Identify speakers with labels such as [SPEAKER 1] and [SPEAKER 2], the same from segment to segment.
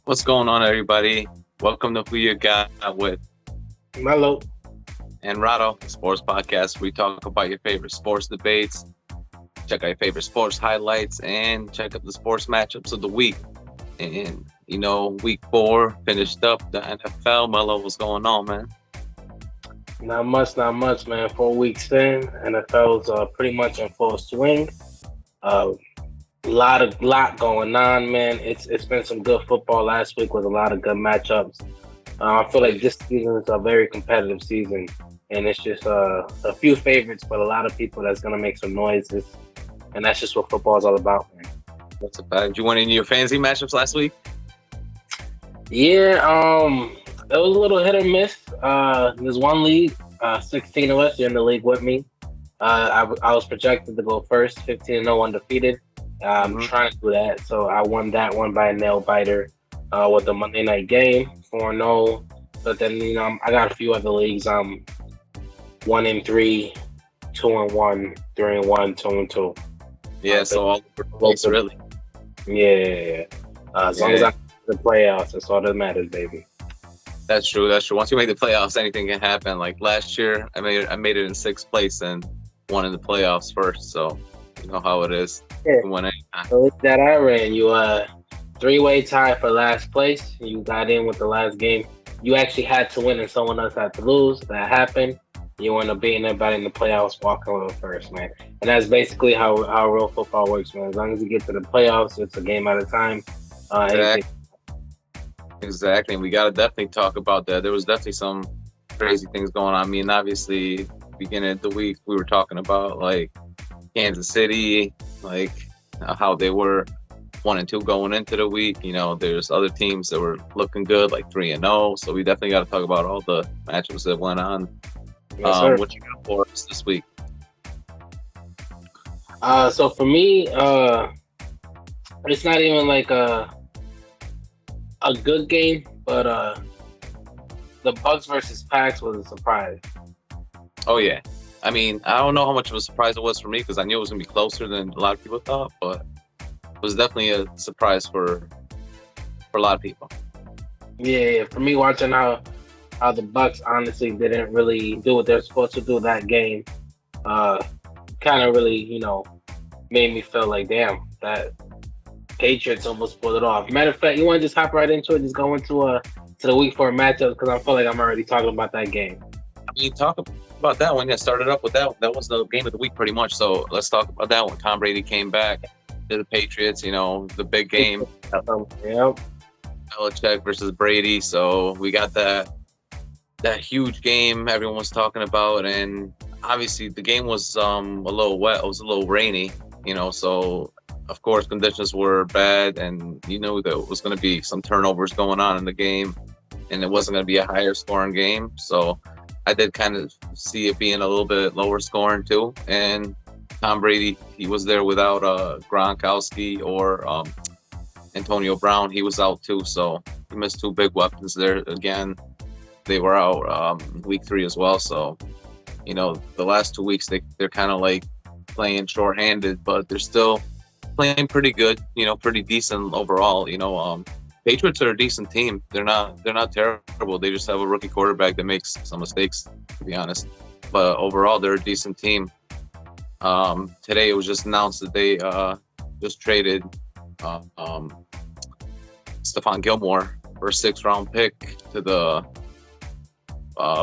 [SPEAKER 1] What's going on, everybody? Welcome to Who You Got with
[SPEAKER 2] MELO
[SPEAKER 1] and RADO, the sports podcast. We talk about your favorite sports debates, check out your favorite sports highlights, and check out the sports matchups of the week. And, week 4 finished up the NFL. MELO, what's going on, man?
[SPEAKER 2] Not much, man. 4 weeks in, NFL's pretty much in full swing. Lot going on, man. It's been some good football last week with a lot of good matchups. I feel like this season is a very competitive season, and it's just a few favorites, but a lot of people that's gonna make some noises, and that's just what football is all about, man.
[SPEAKER 1] That's a fact. Did you win any of your fantasy matchups last week?
[SPEAKER 2] Yeah, it was a little hit or miss. There's one league, 16 of us. You're in the league with me. I was projected to go first, 15-0 undefeated. I'm trying to do that, so I won that one by a nail biter with the Monday night game, 4-0. But then I got a few other leagues. 1-3, 2-1, 3-1, 2-2.
[SPEAKER 1] Yeah, so all the place, really.
[SPEAKER 2] Yeah. As long as I'm in the playoffs, that's all that matters, baby.
[SPEAKER 1] That's true. Once you make the playoffs, anything can happen. Like last year, I made it in 6th place and won in the playoffs first. So you know how it is.
[SPEAKER 2] Yeah.
[SPEAKER 1] You win anytime.
[SPEAKER 2] The league that I ran, you 3-way tie for last place. You got in with the last game. You actually had to win and someone else had to lose. That happened. You end up beating everybody in the playoffs, walking over first, man. And that's basically how real football works, man. As long as you get to the playoffs, it's a game at a time.
[SPEAKER 1] Exactly. We got to definitely talk about that. There was definitely some crazy things going on. I mean, obviously, beginning of the week, we were talking about, like, Kansas City, like, how they were 1-2 going into the week. There's other teams that were looking good, like 3-0. So we definitely got to talk about all the matchups that went on.
[SPEAKER 2] Yes,
[SPEAKER 1] what you got for us this week?
[SPEAKER 2] So for me, it's not even like a good game, but the Bucks versus Packs was a surprise.
[SPEAKER 1] Oh yeah, I mean, I don't know how much of a surprise it was for me because I knew it was gonna be closer than a lot of people thought, but it was definitely a surprise for a lot of people.
[SPEAKER 2] Yeah. For me, watching how the Bucks honestly didn't really do what they're supposed to do that game, kind of really, made me feel like, damn, that Patriots almost pulled it off. Matter of fact, you want to just hop right into it, just go into to the week 4 matchups because I feel like I'm already talking about that game.
[SPEAKER 1] I mean, talk about that one. Yeah, started up with that. That was the game of the week pretty much. So let's talk about that one. Tom Brady came back to the Patriots, the big game.
[SPEAKER 2] Yep.
[SPEAKER 1] Belichick versus Brady. So we got that huge game everyone was talking about, and obviously the game was a little wet. It was a little rainy, so of course conditions were bad, and you knew that it was going to be some turnovers going on in the game, and it wasn't going to be a higher scoring game. So I did kind of see it being a little bit lower scoring too. And Tom Brady, he was there without Gronkowski or Antonio Brown. He was out too, so he missed 2 big weapons there again. They were out week 3 as well. So, the last 2 weeks they're kind of like playing shorthanded, but they're still playing pretty good. Pretty decent overall. Patriots are a decent team. They're not terrible. They just have a rookie quarterback that makes some mistakes, to be honest. But overall, they're a decent team. Today it was just announced that they just traded Stephon Gilmore for a 6th-round pick to the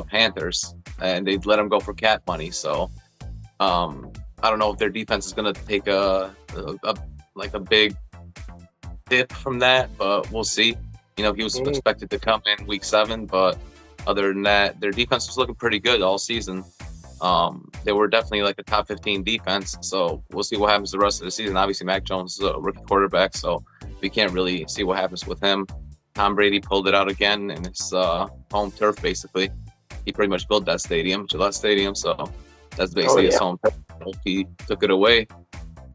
[SPEAKER 1] Panthers, and they let him go for cap money. So I don't know if their defense is going to take a big dip from that, but we'll see. He was expected to come in week 7, but other than that, their defense was looking pretty good all season. They were definitely like a top 15 defense, so we'll see what happens the rest of the season. Obviously, Mac Jones is a rookie quarterback, so we can't really see what happens with him. Tom Brady pulled it out again in his home turf, basically. He pretty much built that stadium, Gillette Stadium, so that's basically his home turf. He took it away,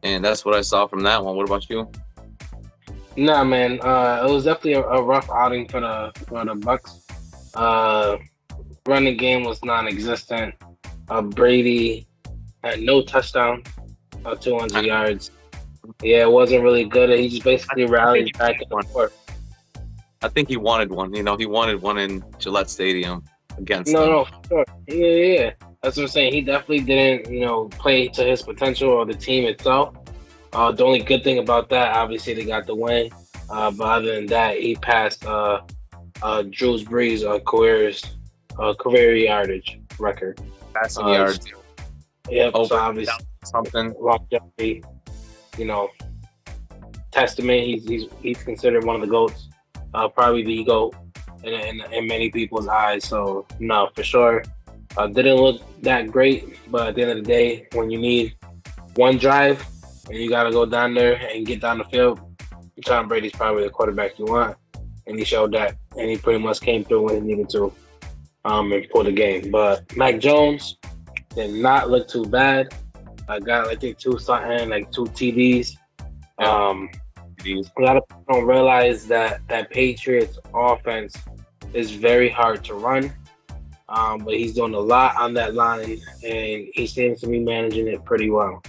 [SPEAKER 1] and that's what I saw from that one. What about you?
[SPEAKER 2] Nah, man, it was definitely a rough outing for the Bucks. Running game was non-existent. Brady had no touchdown, 200 yards. Yeah, it wasn't really good. He just basically rallied back and forth.
[SPEAKER 1] I think he wanted one. He wanted one in Gillette Stadium against them.
[SPEAKER 2] No, sure. Yeah. That's what I'm saying. He definitely didn't, play to his potential or the team itself. The only good thing about that, obviously, they got the win. But other than that, he passed Drew Brees' career yardage record.
[SPEAKER 1] Passing yards.
[SPEAKER 2] Yep.
[SPEAKER 1] Over
[SPEAKER 2] So obviously,
[SPEAKER 1] something.
[SPEAKER 2] longevity, testament. He's considered one of the GOATs, probably the GOAT in many people's eyes. So no, for sure, didn't look that great. But at the end of the day, when you need one drive and you got to go down there and get down the field, Tom Brady's probably the quarterback you want, and he showed that, and he pretty much came through when he needed to, and pull the game. But Mac Jones did not look too bad. I got, I think, two TDs. A lot of people don't realize that Patriots offense is very hard to run, but he's doing a lot on that line, and he seems to be managing it pretty well.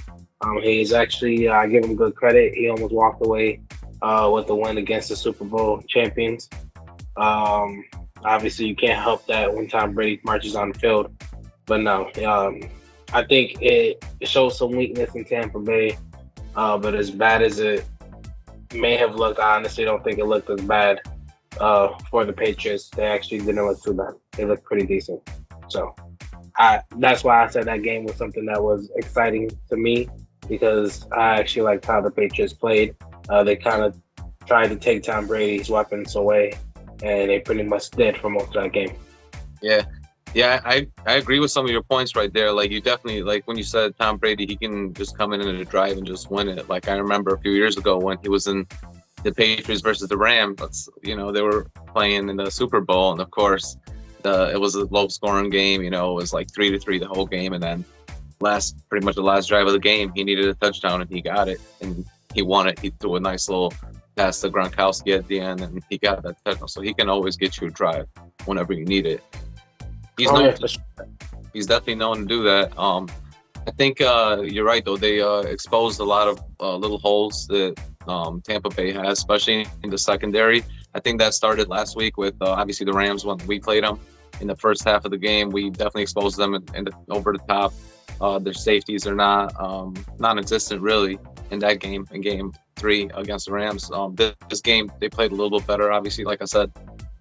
[SPEAKER 2] He's actually, I give him good credit. He almost walked away with the win against the Super Bowl champions. Obviously, you can't help that when Tom Brady marches on the field, but no, I think it shows some weakness in Tampa Bay. But as bad as it may have looked, I honestly don't think it looked as bad for the Patriots. They actually didn't look too bad. They looked pretty decent. So that's why I said that game was something that was exciting to me, because I actually liked how the Patriots played. They kind of tried to take Tom Brady's weapons away, and they pretty much did for most of that game.
[SPEAKER 1] Yeah, I agree with some of your points right there. Like, you definitely, like when you said Tom Brady, he can just come in a drive and just win it. Like, I remember a few years ago when he was in the Patriots versus the Rams, they were playing in the Super Bowl, and of course, it was a low-scoring game. It was like 3-3 the whole game, and then pretty much the last drive of the game, he needed a touchdown, and he got it, and he won it. He threw a nice little pass to Gronkowski at the end, and he got that touchdown. So he can always get you a drive whenever you need it. He's definitely known to do that. I think you're right, though. They exposed a lot of little holes that Tampa Bay has, especially in the secondary. I think that started last week with obviously the Rams when we played them in the first half of the game. We definitely exposed them over the top. Their safeties are not non-existent really in that game, in game 3 against the Rams. This game they played a little bit better. Obviously, like I said,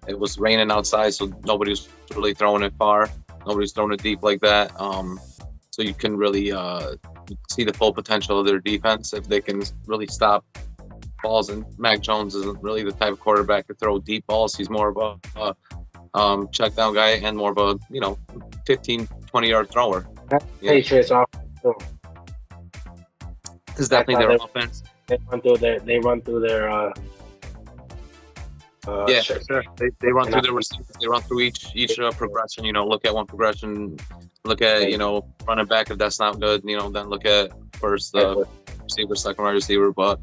[SPEAKER 1] it was raining outside, so nobody was really throwing it far. Nobody's throwing it deep like that. So you can really see the full potential of their defense if they can really stop balls. And Mac Jones isn't really the type of quarterback to throw deep balls. He's more of a check down guy and more of a 15, 20-yard thrower.
[SPEAKER 2] Patriots offense too.
[SPEAKER 1] Is definitely their offense.
[SPEAKER 2] They run through their.
[SPEAKER 1] Sure. They run through their receivers. They run through each progression. Look at one progression. Look at running back if that's not good. Then look at first receiver, second wide receiver. But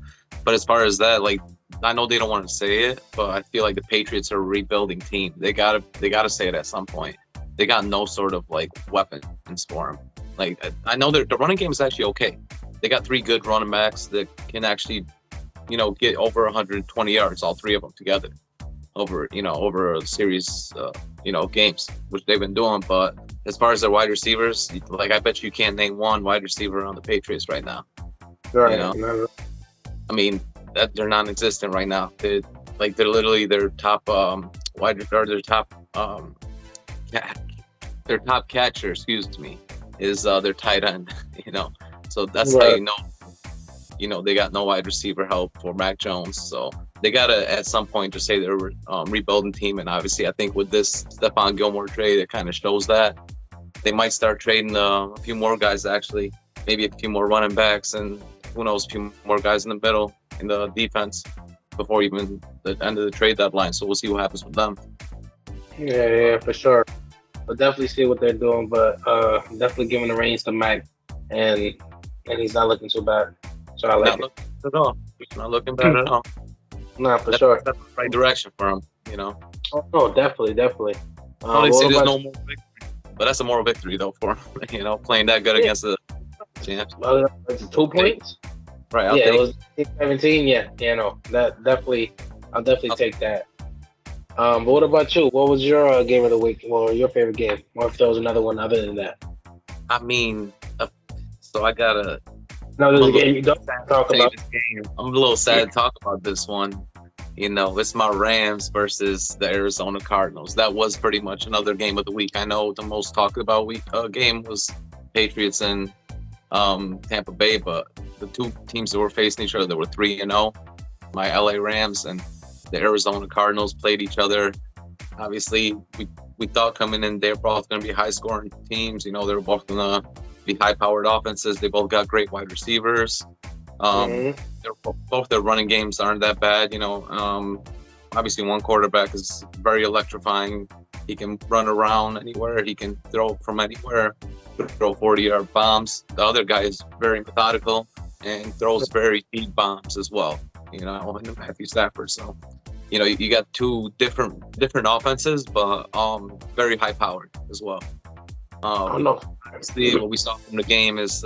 [SPEAKER 1] as far as that, like, I know they don't want to say it, but I feel like the Patriots are a rebuilding team. They gotta say it at some point. They got no sort of like weapons for them. Like, I know the running game is actually okay. They got 3 good running backs that can actually, get over 120 yards, all 3 of them together, over a series, games, which they've been doing. But as far as their wide receivers, like, I bet you can't name one wide receiver on the Patriots right now.
[SPEAKER 2] Right.
[SPEAKER 1] I mean, they're non-existent right now. They're literally their top their top catcher, is their tight end. So that's how they got no wide receiver help for Mac Jones. So they gotta at some point just say they're a rebuilding team. And obviously, I think with this Stephon Gilmore trade, it kind of shows that they might start trading a few more guys, actually, maybe a few more running backs, and who knows, a few more guys in the middle in the defense before even the end of the trade deadline. So we'll see what happens with them.
[SPEAKER 2] Yeah, for sure. We'll definitely see what they're doing, but definitely giving the reins to Mac, and he's not looking too bad. So I like it.
[SPEAKER 1] At all. He's not looking bad at all.
[SPEAKER 2] No, for sure.
[SPEAKER 1] That's the right direction for him,
[SPEAKER 2] Oh, no, definitely.
[SPEAKER 1] They say there's no more victory, but that's a moral victory though for him. Playing that good against the champs.
[SPEAKER 2] It's 2 points.
[SPEAKER 1] Right.
[SPEAKER 2] It was 17. Yeah, no, that definitely. I'll definitely take that. But what about you? What was your game of the week, or your favorite game, or if there was another one other than that?
[SPEAKER 1] I mean, so I gotta.
[SPEAKER 2] No,
[SPEAKER 1] I'm a
[SPEAKER 2] there's a
[SPEAKER 1] little
[SPEAKER 2] game you don't
[SPEAKER 1] sad
[SPEAKER 2] talk
[SPEAKER 1] to say
[SPEAKER 2] about.
[SPEAKER 1] this game. I'm a little sad to talk about this one. It's my Rams versus the Arizona Cardinals. That was pretty much another game of the week. I know the most talked about game was Patriots and Tampa Bay, but the two teams that were facing each other were 3-0. My LA Rams and the Arizona Cardinals played each other. Obviously, we thought coming in they're both going to be high scoring teams. They were both going to be high powered offenses. They both got great wide receivers. Both their running games aren't that bad. Obviously one quarterback is very electrifying. He can run around anywhere. He can throw from anywhere, throw 40-yard bombs. The other guy is very methodical and throws very deep bombs as well. And Matthew Stafford. So, you got two different offenses, but very high powered as well.
[SPEAKER 2] Oh no.
[SPEAKER 1] Obviously, what we saw from the game is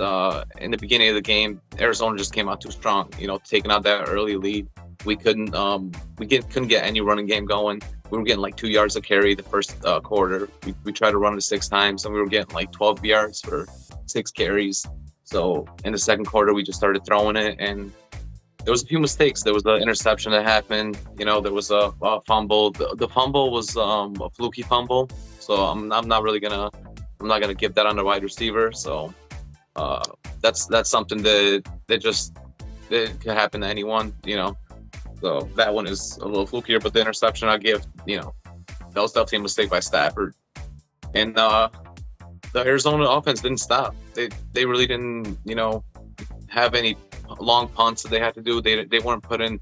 [SPEAKER 1] in the beginning of the game, Arizona just came out too strong. Taking out that early lead, we couldn't get any running game going. We were getting like 2 yards a carry the first quarter. We tried to run it 6 times, and we were getting like 12 yards for 6 carries. So in the second quarter, we just started throwing it, and there was a few mistakes. There was the interception that happened. There was a fumble. The fumble was a fluky fumble. So I'm not gonna give that on the wide receiver. So that's something that could happen to anyone. So that one is a little flukier. But the interception I give, that was definitely a mistake by Stafford. And the Arizona offense didn't stop. They really didn't have any long punts that they had to do. They weren't put in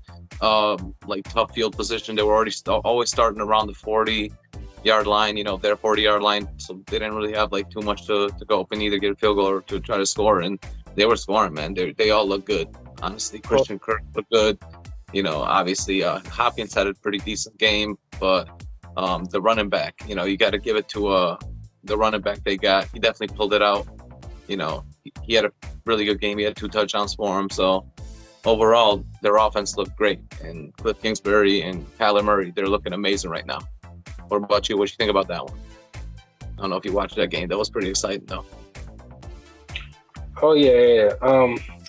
[SPEAKER 1] like tough field position. They were already always starting around the 40-yard line, their 40-yard line. So they didn't really have like too much to go up and either get a field goal or to try to score. And they were scoring, man. They all look good. Honestly, Christian Kirk looked good. Obviously Hopkins had a pretty decent game, but the running back, you got to give it to the running back they got. He definitely pulled it out. He had a really good game. He had 2 touchdowns for him. So overall, their offense looked great. And Cliff Kingsbury and Kyler Murray, they're looking amazing right now. What about you? What you think about that one? I don't know if you watched that game. That was pretty exciting, though.
[SPEAKER 2] Oh yeah.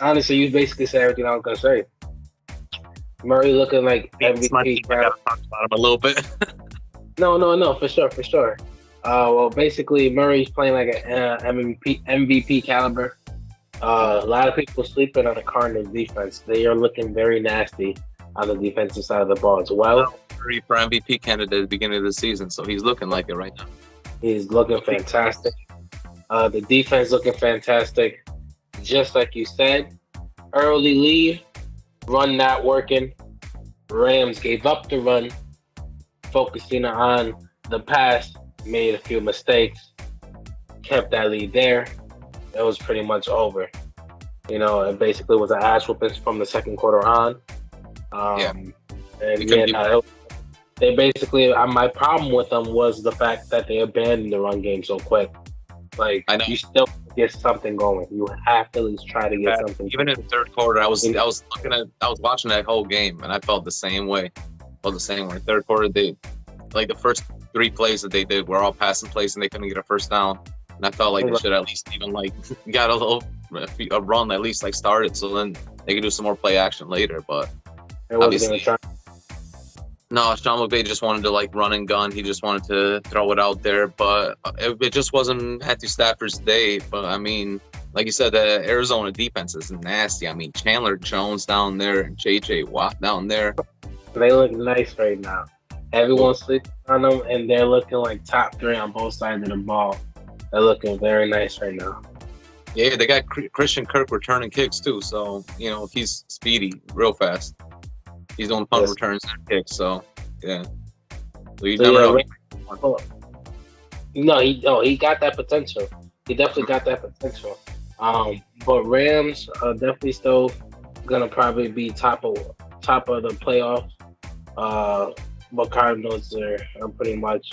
[SPEAKER 2] Honestly, you basically said everything I was gonna say. Murray looking like MVP.
[SPEAKER 1] I gotta talk about him a little bit.
[SPEAKER 2] No, for sure. Well, basically, Murray's playing like an MVP caliber. A lot of people sleeping on the Cardinals defense. They are looking very nasty on the defensive side of the ball as well.
[SPEAKER 1] Murray for MVP candidate at the beginning of the season, so he's looking like it right now.
[SPEAKER 2] He's looking fantastic. The defense looking fantastic. Just like you said, early lead, run not working. Rams gave up the run, focusing on the pass, made a few mistakes, kept that lead there. It was pretty much over. It basically was an ass whooping from the second quarter on. They basically, my problem with them was the fact that they abandoned the run game so quick. Like, you still get something going. You have to at least try to get something.
[SPEAKER 1] Even in the third quarter, I was watching that whole game, and I felt the same way. Third quarter, the first 3 plays that they did were all passing plays, and they couldn't get a first down. And I felt like they should at least even got a run at least started, so then they could do some more play action later. But obviously, no, Sean McVay just wanted to run and gun. He just wanted to throw it out there, but it just wasn't Matthew Stafford's day. But I mean, like you said, the Arizona defense is nasty. I mean, Chandler Jones down there and J.J. Watt down there.
[SPEAKER 2] They look nice right now. Everyone's sleeping on them, and they're looking like top 3 on both sides of the ball. They're looking very nice right now.
[SPEAKER 1] Yeah, they got Christian Kirk returning kicks too. So he's speedy, real fast. He's doing punt returns and kicks. So yeah. So you never know.
[SPEAKER 2] He got that potential. He definitely got that potential. But Rams are definitely still gonna probably be top of the playoffs. But Cardinals are pretty much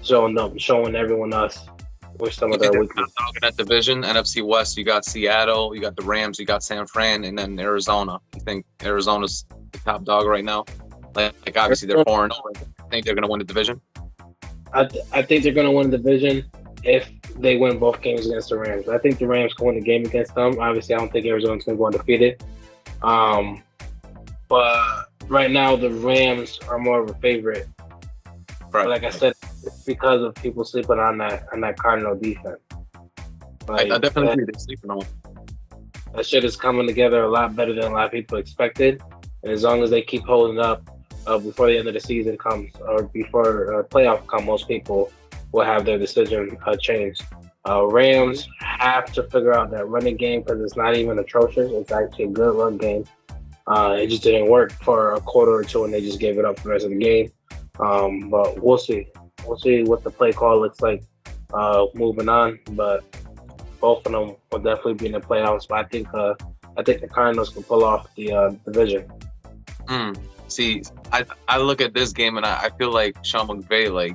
[SPEAKER 2] showing everyone else with some of their weaknesses.
[SPEAKER 1] In that division, NFC West, you got Seattle, you got the Rams, you got San Fran, and then Arizona. You think Arizona's the top dog right now? Like obviously they're 4-0. think they're going to win the division?
[SPEAKER 2] I think they're going to win the division if they win both games against the Rams. I think the Rams can win the game against them. Obviously, I don't think Arizona's going to go undefeated. But right now, the Rams are more of a favorite.
[SPEAKER 1] Right.
[SPEAKER 2] But like I said, it's because of people sleeping on that Cardinal defense.
[SPEAKER 1] I definitely think they're sleeping on.
[SPEAKER 2] That shit is coming together a lot better than a lot of people expected. And as long as they keep holding up before the end of the season comes, or before playoff come, most people will have their decision changed. Rams have to figure out that running game because it's not even atrocious. It's actually a good run game. It just didn't work for a quarter or two, and they just gave it up for the rest of the game. But we'll see. We'll see what the play call looks like moving on. But both of them will definitely be in the playoffs. But I think the Cardinals can pull off the division.
[SPEAKER 1] See, I look at this game and I feel like Sean McVay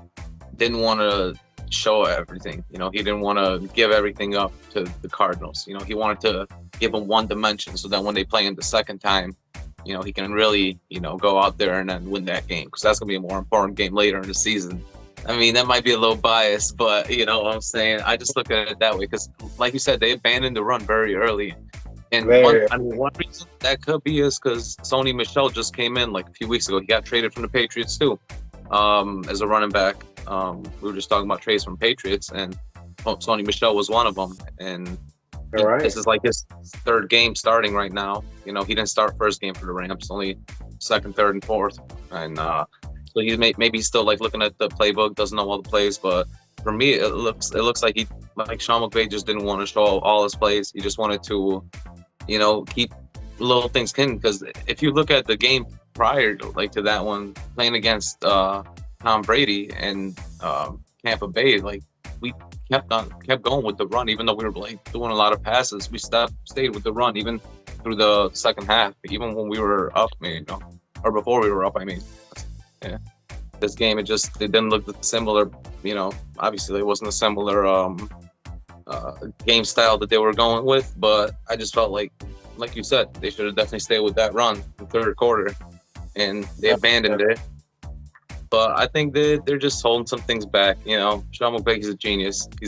[SPEAKER 1] didn't want to show everything. You know, he didn't want to give everything up to the Cardinals. You know, he wanted to give them one dimension so that when they play in the second time, you know, he can really, you know, go out there and then win that game, because that's going to be a more important game later in the season. I mean, that might be a little biased, but you know what I'm saying? I just look at it that way because, like you said, they abandoned the run very early. And one reason that could be is because Sony Michel just came in like a few weeks ago. He got traded from the Patriots too, as a running back. We were just talking about trades from Patriots, and Sony Michel was one of them. And this is like his third game starting right now. You know, he didn't start first game for the Rams, only second, third, and fourth. And so he's maybe still like looking at the playbook, doesn't know all the plays. But for me, it looks like Sean McVay just didn't want to show all his plays. He just wanted to, you know, keep little things hidden. Because if you look at the game prior to that one, playing against Tom Brady and Tampa Bay, like we kept going with the run, even though we were like doing a lot of passes. We stayed with the run even through the second half, even when we were up, or before we were up. I mean, yeah. This game, it didn't look similar. You know, obviously it wasn't a similar game style that they were going with, but I just felt like you said, they should have definitely stayed with that run in the third quarter, and they abandoned it. But I think they're just holding some things back. You know, Sean McVay is a genius. He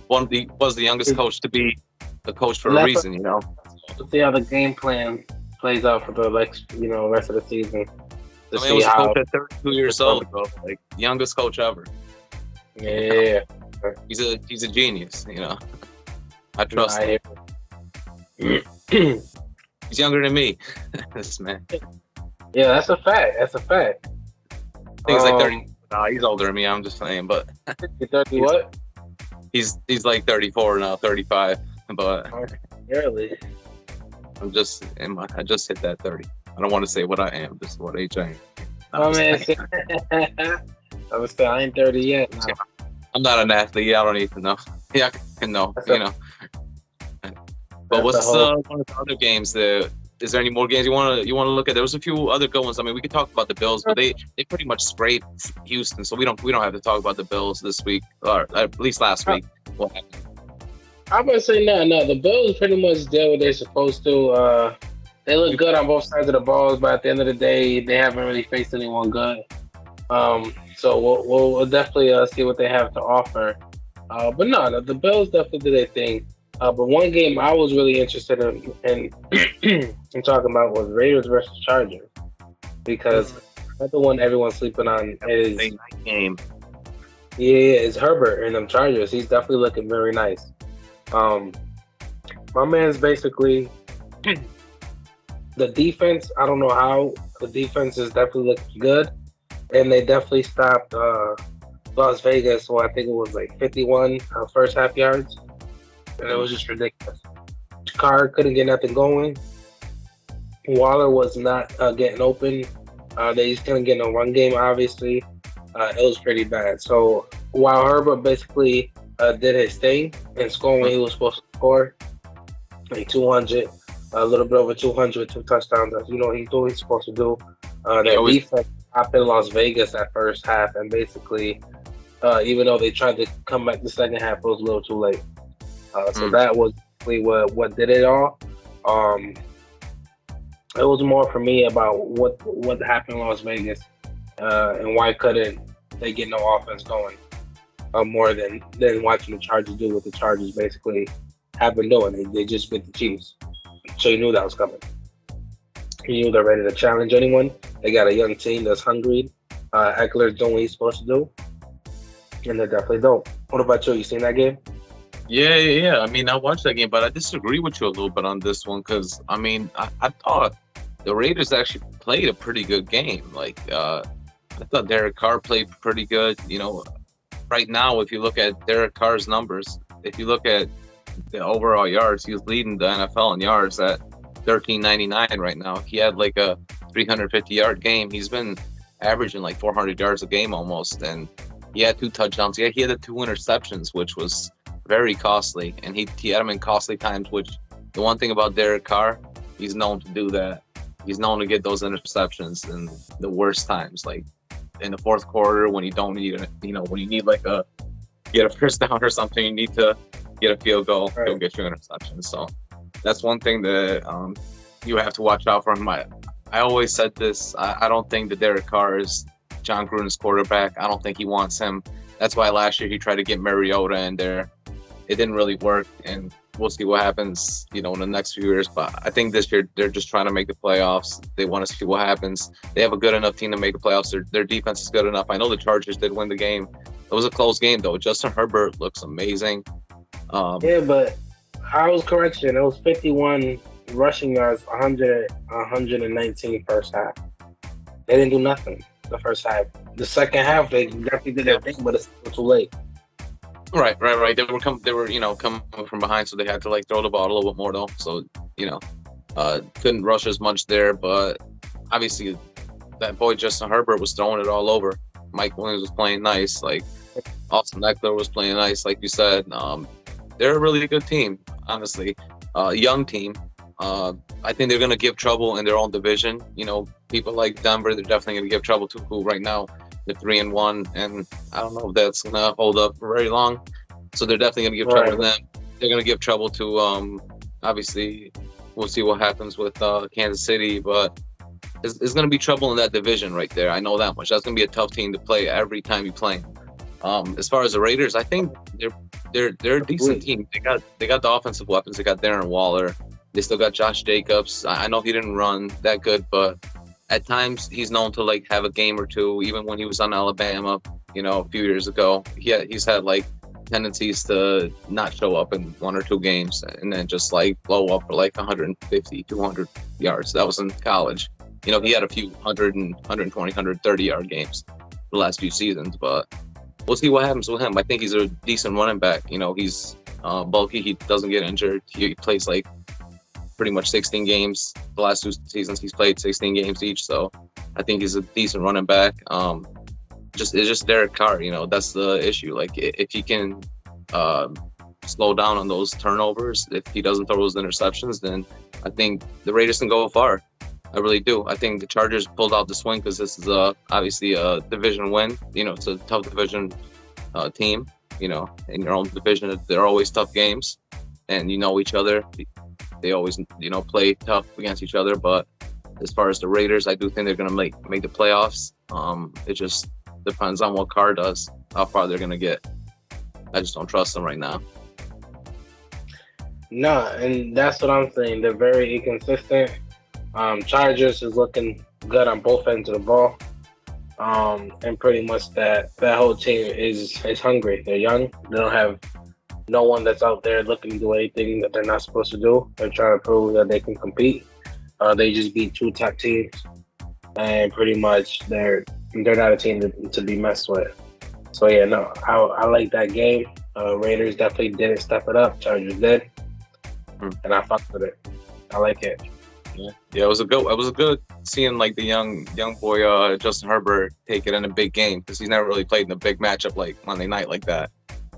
[SPEAKER 1] was the youngest coach to be a coach for a reason. You know,
[SPEAKER 2] let's see how the game plan plays out for the rest of the season.
[SPEAKER 1] I mean, he was a coach at 32 years old, bro. Like youngest coach ever.
[SPEAKER 2] Yeah,
[SPEAKER 1] he's a genius. You know, I trust him. He's younger than me. This man.
[SPEAKER 2] Yeah, that's a fact.
[SPEAKER 1] I think he's like 30. Nah, he's older than me. I'm just saying, but
[SPEAKER 2] he's 30 what?
[SPEAKER 1] He's like 34 now, 35. But
[SPEAKER 2] really,
[SPEAKER 1] I just hit that 30. I don't want to say what I am. Just what age I am.
[SPEAKER 2] Oh man, I was saying I ain't 30 yet. No.
[SPEAKER 1] I'm not an athlete. I don't need to know. Yeah, I can know. You know. But what's one of the other games? Is there any more games you want to look at? There was a few other good ones. I mean, we could talk about the Bills, but they pretty much sprayed Houston, so we don't have to talk about the Bills this week, or at least last week. What happened?
[SPEAKER 2] I'm gonna say no. The Bills pretty much did what they're supposed to. They look good on both sides of the balls, but at the end of the day, they haven't really faced anyone good. So we'll definitely see what they have to offer. But no, the Bills definitely did their thing. But one game I was really interested in talking about was Raiders versus Chargers, because another one everyone's sleeping on is
[SPEAKER 1] night game.
[SPEAKER 2] Yeah, it's Herbert and them Chargers. He's definitely looking very nice. My man's basically the defense. I don't know how the defense is definitely looking good, and they definitely stopped Las Vegas. So I think it was like 51 first half yards. And it was just ridiculous. Carr couldn't get nothing going. Waller was not getting open. They just couldn't get no run game, obviously. It was pretty bad. So while Herbert basically did his thing and scored when he was supposed to score, like 200, a little bit over 200 with 2 touchdowns, as you know he's supposed to do. Their defense stopped in Las Vegas that first half, and basically, even though they tried to come back the second half, it was a little too late. So that was really what did it all. It was more for me about what happened in Las Vegas. and why couldn't they get no offense going more than watching the Chargers do what the Chargers basically have been doing. They just beat the Chiefs, so you knew that was coming. You knew they're ready to challenge anyone. They got a young team that's hungry. Eckler's doing what he's supposed to do, and they definitely don't. What about you? You seen that game?
[SPEAKER 1] Yeah. I mean, I watched that game, but I disagree with you a little bit on this one because, I mean, I thought the Raiders actually played a pretty good game. Like, I thought Derek Carr played pretty good. You know, right now, if you look at Derek Carr's numbers, if you look at the overall yards, he's leading the NFL in yards at 1399 right now. He had like a 350-yard game. He's been averaging like 400 yards a game almost, and he had 2 touchdowns. Yeah, he had the 2 interceptions, which was very costly, and he had them in costly times. Which the one thing about Derek Carr, he's known to do that. He's known to get those interceptions in the worst times, like in the fourth quarter when you don't need it. You know, when you need like get a first down or something, you need to get a field goal.
[SPEAKER 2] Right.
[SPEAKER 1] He'll get you an interception. So that's one thing that you have to watch out for him. I always said this. I don't think that Derek Carr is John Gruden's quarterback. I don't think he wants him. That's why last year he tried to get Mariota in there. It didn't really work, and we'll see what happens, you know, in the next few years. But I think this year they're just trying to make the playoffs. They want to see what happens. They have a good enough team to make the playoffs. Their defense is good enough. I know the Chargers did win the game. It was a close game, though. Justin Herbert looks amazing.
[SPEAKER 2] Yeah, but I was correction. It was 51 rushing yards, 119 first half. They didn't do nothing the first half. The second half, they definitely did their thing, but it's still too late.
[SPEAKER 1] Right. They were, you know, coming from behind, so they had to like throw the ball a little bit more though. So, you know, couldn't rush as much there, but obviously that boy Justin Herbert was throwing it all over. Mike Williams was playing nice, like Austin Eckler was playing nice, like you said. They're a really good team, honestly. Young team. I think they're gonna give trouble in their own division. You know, people like Denver, they're definitely gonna give trouble to who right now. They're 3-1, and I don't know if that's gonna hold up for very long. So they're definitely gonna give trouble to them. They're gonna give trouble to obviously we'll see what happens with Kansas City, but it's gonna be trouble in that division right there. I know that much. That's gonna be a tough team to play every time you play. As far as the Raiders, I think they're a decent team. They got the offensive weapons. They got Darren Waller. They still got Josh Jacobs. I know he didn't run that good, but at times he's known to like have a game or two. Even when he was on Alabama, you know, a few years ago, he's had like tendencies to not show up in 1 or 2 games and then just like blow up for like 150, 200 yards. That was in college. You know, he had a few 100 and 120, 130 yard games the last few seasons, but we'll see what happens with him. I think he's a decent running back. You know, he's bulky. He doesn't get injured. He plays like pretty much 16 games. The last 2 seasons he's played 16 games each, so I think he's a decent running back. It's just Derek Carr, you know, that's the issue. Like if he can slow down on those turnovers, if he doesn't throw those interceptions, then I think the Raiders can go far. I really do. I think the Chargers pulled out the swing because this is obviously a division win. You know, it's a tough division team. You know, in your own division, they're always tough games, and you know each other. They always, you know, play tough against each other. But as far as the Raiders, I do think they're going to make the playoffs. It just depends on what Carr does, how far they're going to get. I just don't trust them right now.
[SPEAKER 2] No, and that's what I'm saying. They're very inconsistent. Chargers is looking good on both ends of the ball. And pretty much that whole team is hungry. They're young. They don't have no one that's out there looking to do anything that they're not supposed to do. They're trying to prove that they can compete. They just beat 2 top teams, and pretty much they're not a team to be messed with. So yeah, no, I like that game. Raiders definitely didn't step it up. Chargers did, and I fucked with it. I like it.
[SPEAKER 1] Yeah, it was a good seeing like the young boy Justin Herbert take it in a big game because he's never really played in a big matchup like Monday night like that.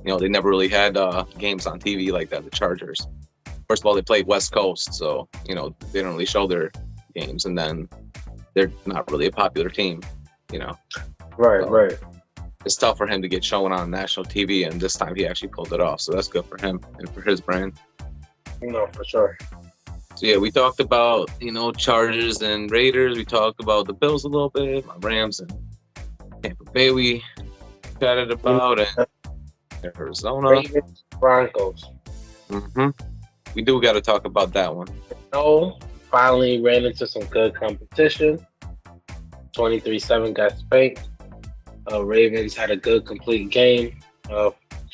[SPEAKER 1] You know, they never really had games on TV like that, the Chargers. First of all, they played West Coast, so, you know, they don't really show their games. And then they're not really a popular team, you know.
[SPEAKER 2] Right, so right.
[SPEAKER 1] It's tough for him to get shown on national TV, and this time he actually pulled it off. So that's good for him and for his brand.
[SPEAKER 2] No, for sure.
[SPEAKER 1] So, yeah, we talked about, you know, Chargers and Raiders. We talked about the Bills a little bit, my Rams and Tampa Bay we chatted about, and Arizona.
[SPEAKER 2] Ravens, Broncos.
[SPEAKER 1] We do got to talk about that one.
[SPEAKER 2] No, finally ran into some good competition. 23-7 got spanked. Ravens had a good complete game.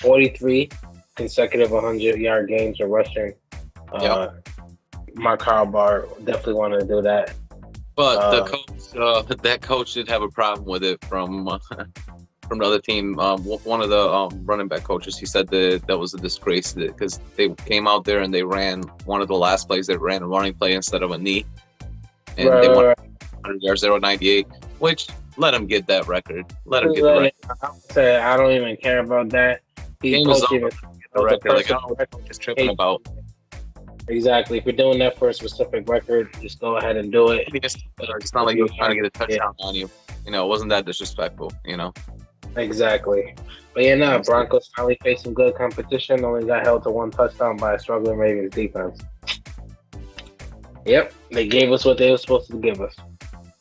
[SPEAKER 2] 43 consecutive 100-yard games of rushing. Mark Harbaugh definitely wanted to do that.
[SPEAKER 1] But that coach did have a problem with it from the other team. One of the running back coaches, he said that was a disgrace because they came out there and they ran one of the last plays. They ran a running play instead of a knee, and they won 100 yards. They were 98, which let him get that record. Let him get the record.
[SPEAKER 2] I don't even care about that.
[SPEAKER 1] Game is over. The record. Like, I don't know what he's tripping about.
[SPEAKER 2] Exactly. If you're doing that for a specific record, just go ahead and do it.
[SPEAKER 1] It's not like he was trying to get a touchdown on you. You know, it wasn't that disrespectful, you know?
[SPEAKER 2] Exactly. But yeah, Broncos finally faced some good competition. Only got held to one touchdown by a struggling Ravens defense. Yep. They gave us what they were supposed to give us.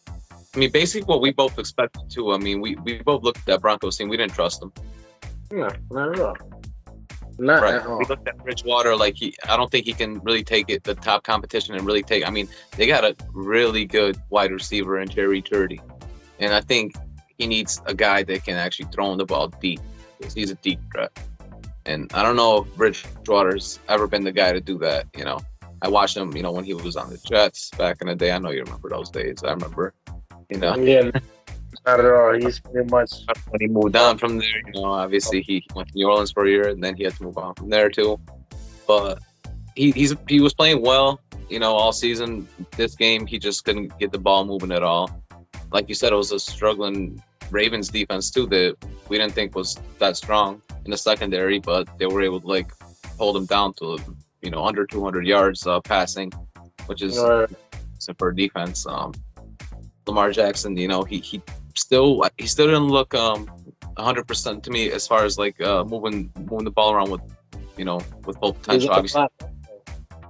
[SPEAKER 1] I mean, basically what we both expected to. I mean, we both looked at that Broncos team. We didn't trust them.
[SPEAKER 2] No, not at all. Not at all.
[SPEAKER 1] We looked at Bridgewater like I don't think he can really take it, the top competition, and really take. I mean, they got a really good wide receiver in Jerry Jeudy, and I think he needs a guy that can actually throw him the ball deep because he's a deep threat. And I don't know if Bridgewater's ever been the guy to do that. You know, I watched him. You know, when he was on the Jets back in the day. I know you remember those days. I remember. You know.
[SPEAKER 2] Yeah. Not at all. He's pretty much
[SPEAKER 1] when he moved on from there. You know, obviously he went to New Orleans for a year, and then he had to move on from there too. But he was playing well, you know, all season. This game, he just couldn't get the ball moving at all. Like you said, it was a struggling Ravens defense too that we didn't think was that strong in the secondary, but they were able to like hold him down to, you know, under 200 yards passing, which is for defense. Lamar Jackson, you know, he still didn't look 100% to me as far as like moving the ball around with, you know, with full potential. Obviously,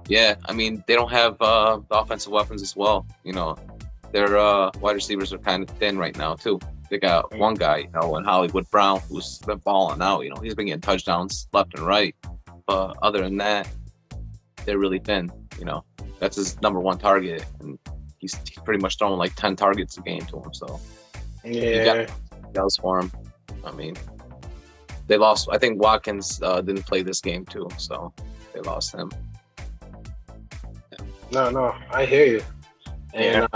[SPEAKER 1] yeah. I mean, they don't have the offensive weapons as well. You know, their wide receivers are kind of thin right now too. They got one guy, you know, in Hollywood Brown, who's been balling out. You know, he's been getting touchdowns left and right. But other than that, they're really thin. You know, that's his number one target, and he's pretty much throwing like 10 targets a game to him. So
[SPEAKER 2] yeah,
[SPEAKER 1] that was for him. I mean, they lost. I think Watkins didn't play this game too, so they lost him.
[SPEAKER 2] No, I hear you. And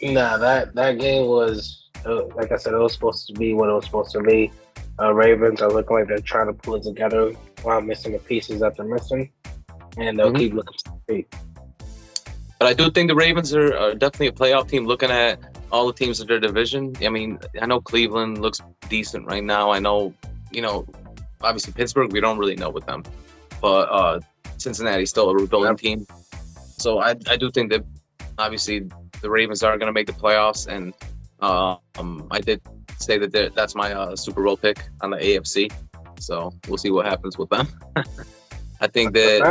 [SPEAKER 2] that game was like I said, it was supposed to be what it was supposed to be. Ravens are looking like they're trying to pull it together while missing the pieces that they're missing, and they'll keep looking to beat.
[SPEAKER 1] But I do think the Ravens are definitely a playoff team. Looking at all the teams in their division, I mean, I know Cleveland looks decent right now. I know, you know, obviously Pittsburgh, we don't really know with them, but Cincinnati's still a rebuilding team. So I do think that obviously the Ravens are going to make the playoffs, and I did say that that's my Super Bowl pick on the AFC. So we'll see what happens with them. I think that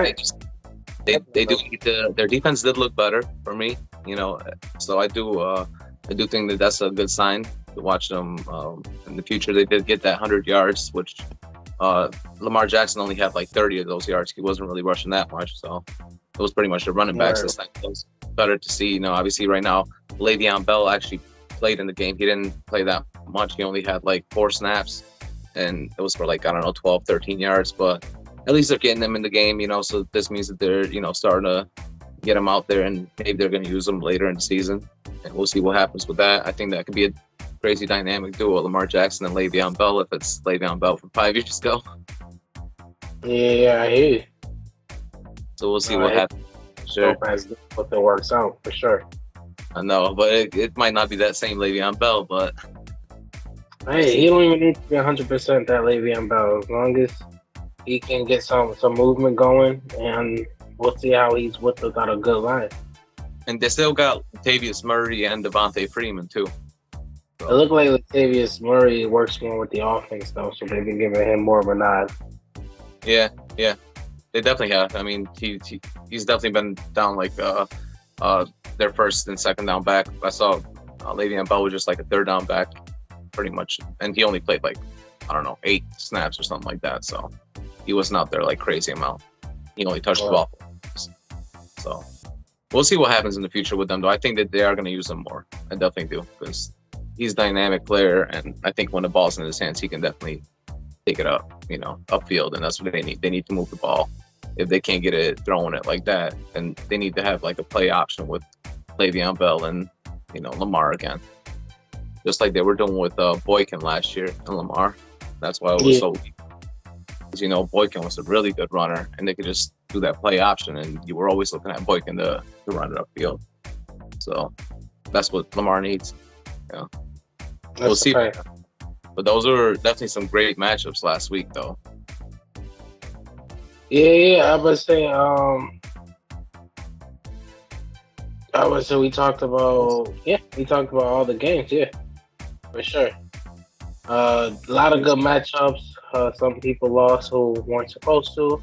[SPEAKER 1] they do need their defense did look better for me, you know. So I do think that that's a good sign to watch them in the future. They did get that 100 yards, which Lamar Jackson only had like 30 of those yards. He wasn't really rushing that much, so it was pretty much the running backs this time. It was better to see, you know. Obviously, right now, Le'Veon Bell actually played in the game. He didn't play that much. He only had like 4 snaps, and it was for like, I don't know, 12, 13 yards. But at least they're getting them in the game, you know. So this means that they're, you know, starting to get them out there, and maybe they're going to use them later in the season. And we'll see what happens with that. I think that could be a crazy dynamic duo, Lamar Jackson and Le'Veon Bell, if it's Le'Veon Bell from 5 years ago.
[SPEAKER 2] Yeah, I hear you.
[SPEAKER 1] So we'll see what happens. Sure.
[SPEAKER 2] Hope it works out for sure.
[SPEAKER 1] I know, but it might not be that same Le'Veon Bell, but
[SPEAKER 2] hey, he don't even need to be 100% that Le'Veon Bell. As long as he can get some movement going, and we'll see how he's without a good line.
[SPEAKER 1] And they still got Latavius Murray and Devontae Freeman too.
[SPEAKER 2] So. It looked like Latavius Murray works more with the offense though, so they've been giving him more of a nod.
[SPEAKER 1] Yeah, they definitely have. I mean, he's definitely been down like their first and second down back. I saw Le'Veon Bell was just like a third down back, pretty much, and he only played like, I don't know, 8 snaps or something like that. So he wasn't out there like crazy amount. He only touched the ball. So we'll see what happens in the future with them, though. I think that they are going to use him more. I definitely do, because he's a dynamic player, and I think when the ball's in his hands, he can definitely take it up, upfield, and that's what they need. They need to move the ball. If they can't get it throwing it like that, then they need to have like a play option with Le'Veon Bell and Lamar again, just like they were doing with Boykin last year and Lamar. That's why it was so weak. Because Boykin was a really good runner, and they could just do that play option, and you were always looking at Boykin to run it upfield. So that's what Lamar needs. We'll see. Right. But those were definitely some great matchups last week, though.
[SPEAKER 2] Yeah, I was saying. We talked about all the games, for sure. A lot of good matchups. Some people lost who weren't supposed to.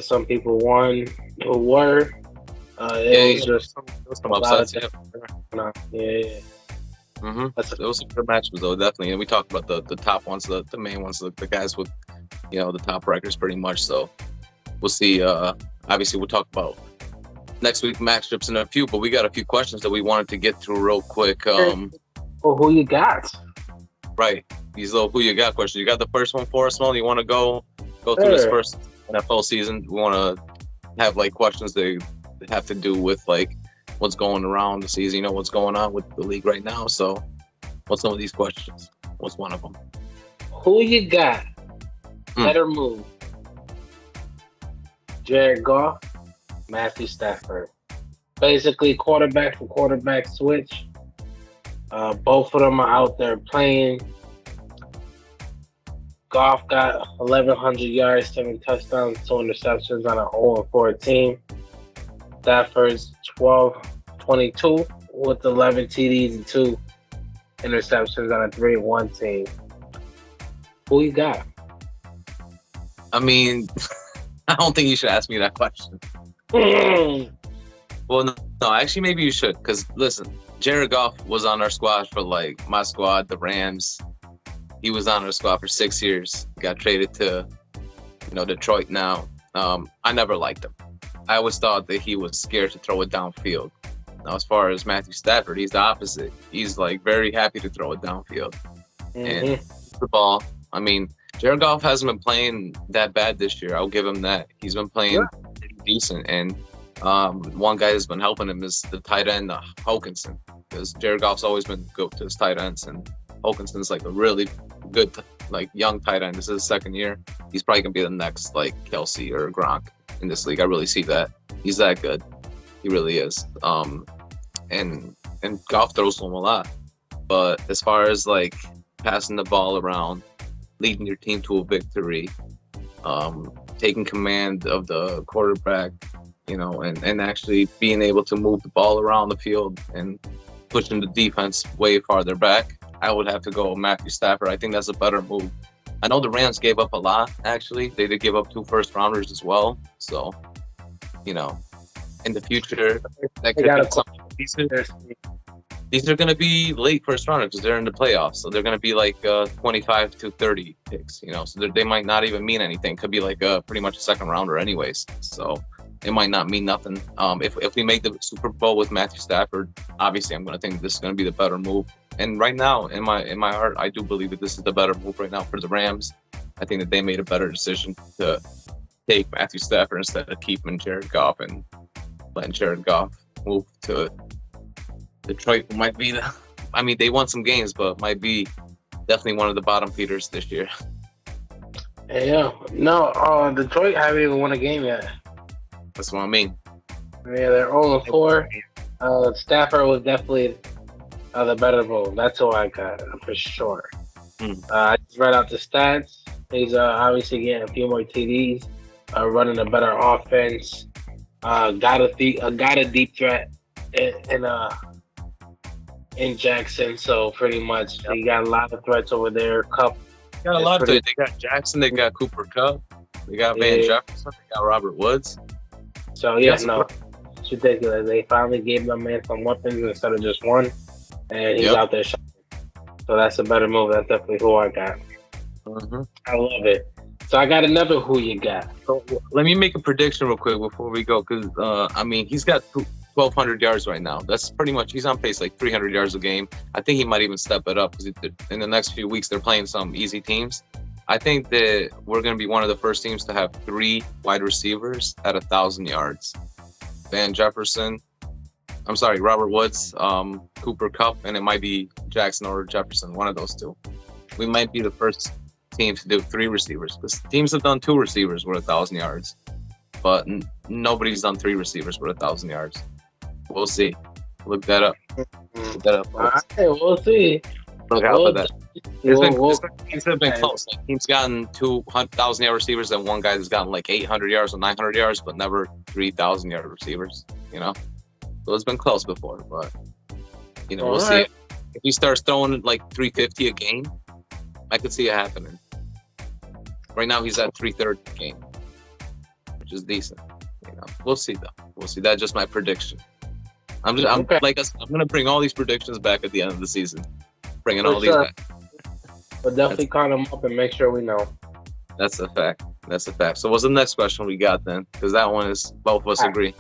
[SPEAKER 2] Some people won who were. It was just
[SPEAKER 1] some upsets.
[SPEAKER 2] Yeah.
[SPEAKER 1] Mm-hmm. Those are good matches, though, definitely. And we talked about the top ones, the main ones, the guys with, the top records pretty much. So we'll see. Obviously, we'll talk about next week's matchups in a few, but we got a few questions that we wanted to get through real quick.
[SPEAKER 2] Who you got?
[SPEAKER 1] Right. These little who you got questions. You got the first one for us, Mel? You want to go through this first NFL season? We want to have like questions that have to do with like what's going around the season, what's going on with the league right now. So what's some of these questions? What's one of them?
[SPEAKER 2] Who you got? Better move. Jared Goff, Matthew Stafford. Basically quarterback for quarterback switch. Both of them are out there playing. Goff got 1,100 yards, 7 touchdowns, 2 interceptions on an 0-4 team. Stafford's 12-22 with 11 TDs and 2 interceptions on a 3-1 team. Who you got?
[SPEAKER 1] I mean, I don't think you should ask me that question. Well, no, actually, maybe you should. Because, listen, Jared Goff was on our squad for, like, my squad, the Rams. He was on our squad for 6 years. Got traded to, Detroit now. I never liked him. I always thought that he was scared to throw it downfield. Now, as far as Matthew Stafford, he's the opposite. He's, like, very happy to throw it downfield. Mm-hmm. And the ball, I mean, Jared Goff hasn't been playing that bad this year. I'll give him that. He's been playing pretty decent. And one guy that's been helping him is the tight end, Hawkinson. Because Jared Goff's always been good to his tight ends. And Hawkinson's like a really good, young tight end. This is his second year. He's probably going to be the next, Kelsey or Gronk in this league. I really see that. He's that good. He really is. And Goff throws to him a lot. But as far as, passing the ball around, leading your team to a victory, taking command of the quarterback, and actually being able to move the ball around the field and pushing the defense way farther back, I would have to go Matthew Stafford. I think that's a better move. I know the Rams gave up a lot, actually. They did give up 2 first-rounders as well. So, in the future, that could be something. These are going to be late first-rounders because they're in the playoffs. So they're going to be 25 to 30 picks, So they might not even mean anything. Could be pretty much a second-rounder anyways. So it might not mean nothing. If we make the Super Bowl with Matthew Stafford, obviously I'm going to think this is going to be the better move. And right now, in my heart, I do believe that this is the better move right now for the Rams. I think that they made a better decision to take Matthew Stafford instead of keeping Jared Goff and letting Jared Goff move to Detroit. Might be they won some games, but might be definitely one of the bottom feeders this year.
[SPEAKER 2] Yeah, no, Detroit haven't even won a game yet.
[SPEAKER 1] That's what I mean.
[SPEAKER 2] Yeah, they're 0-4. Stafford was definitely the better move. That's who I got for sure. I just read out the stats. He's obviously getting a few more TDs, running a better offense. Got a deep threat in Jackson. So pretty much, he got a lot of threats over there. Cup.
[SPEAKER 1] Got a lot of it. They got Jackson. They got Cooper Kupp. They got Van Jefferson. They got Robert Woods.
[SPEAKER 2] So it's ridiculous. They finally gave my man some weapons instead of just one. and he's out there shining. So that's a better move. That's definitely who I got.
[SPEAKER 1] Mm-hmm.
[SPEAKER 2] I love it. So I got another who you got.
[SPEAKER 1] So let me make a prediction real quick before we go, because I mean, he's got 1,200 yards right now. That's pretty much, he's on pace like 300 yards a game. I think he might even step it up because in the next few weeks they're playing some easy teams. I think that we're going to be one of the first teams to have 3 wide receivers at 1,000 yards. Robert Woods, Cooper Kupp, and it might be Jackson or Jefferson, one of those two. We might be the first team to do 3 receivers, because teams have done 2 receivers with 1,000 yards, but nobody's done 3 receivers with 1,000 yards. We'll see. Look that up.
[SPEAKER 2] All right, we'll see.
[SPEAKER 1] Look out for that. It's been close. Like, teams gotten 2,000 yard receivers, and one guy that's gotten like 800 yards or 900 yards, but never 3,000 yard receivers. So it's been close before, but we'll see. If he starts throwing like 350 a game, I could see it happening. Right now he's at 330 a game, which is decent. We'll see though. We'll see. That's just my prediction. I'm gonna bring all these predictions back at the end of the season. Bringing all these back.
[SPEAKER 2] But definitely count them up and make sure we know.
[SPEAKER 1] That's a fact. So what's the next question we got then? Because that one is both of us agree.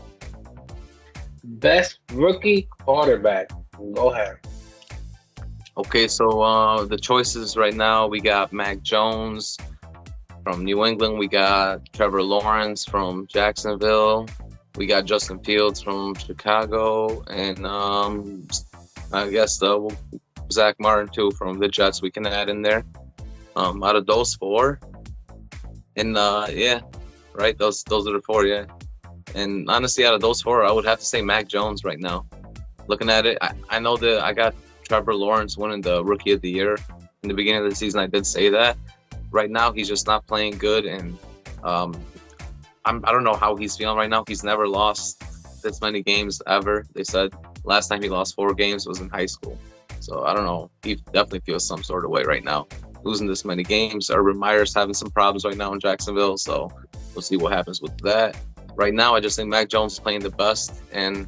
[SPEAKER 2] Best rookie quarterback. Go ahead.
[SPEAKER 1] Okay, so the choices right now, we got Mac Jones from New England. We got Trevor Lawrence from Jacksonville. We got Justin Fields from Chicago. And I guess Zach Martin, too, from the Jets we can add in there. Out of those 4. And, right, those are the 4, yeah. And honestly, out of those 4, I would have to say Mac Jones right now. Looking at it, I know that I got Trevor Lawrence winning the Rookie of the Year. In the beginning of the season, I did say that. Right now, he's just not playing good, and I don't know how he's feeling right now. He's never lost this many games ever. They said last time he lost 4 games was in high school. So I don't know. He definitely feels some sort of way right now, losing this many games. Urban Meyer's having some problems right now in Jacksonville, so we'll see what happens with that. Right now, I just think Mac Jones is playing the best, and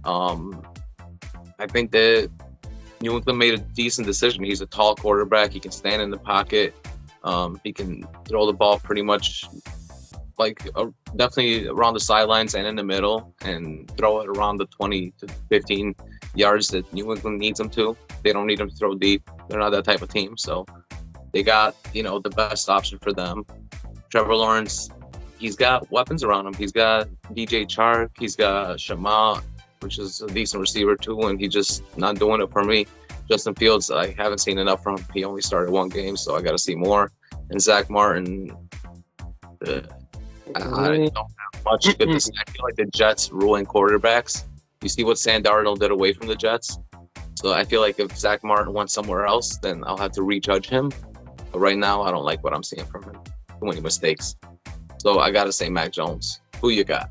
[SPEAKER 1] I think that New England made a decent decision. He's a tall quarterback. He can stand in the pocket. He can throw the ball pretty much definitely around the sidelines and in the middle, and throw it around the 20 to 15 yards that New England needs him to. They don't need him to throw deep. They're not that type of team. So they got, the best option for them. Trevor Lawrence, he's got weapons around him. He's got DJ Chark. He's got Shema, which is a decent receiver too, and he's just not doing it for me. Justin Fields, I haven't seen enough from him. He only started 1 game, so I got to see more. And Zach Martin, I don't have much good to say. I feel like the Jets ruin quarterbacks. You see what Sam Darnold did away from the Jets. So I feel like if Zach Martin went somewhere else, then I'll have to rejudge him. But right now, I don't like what I'm seeing from him. Too many mistakes. So I got to say Mac Jones. Who you got?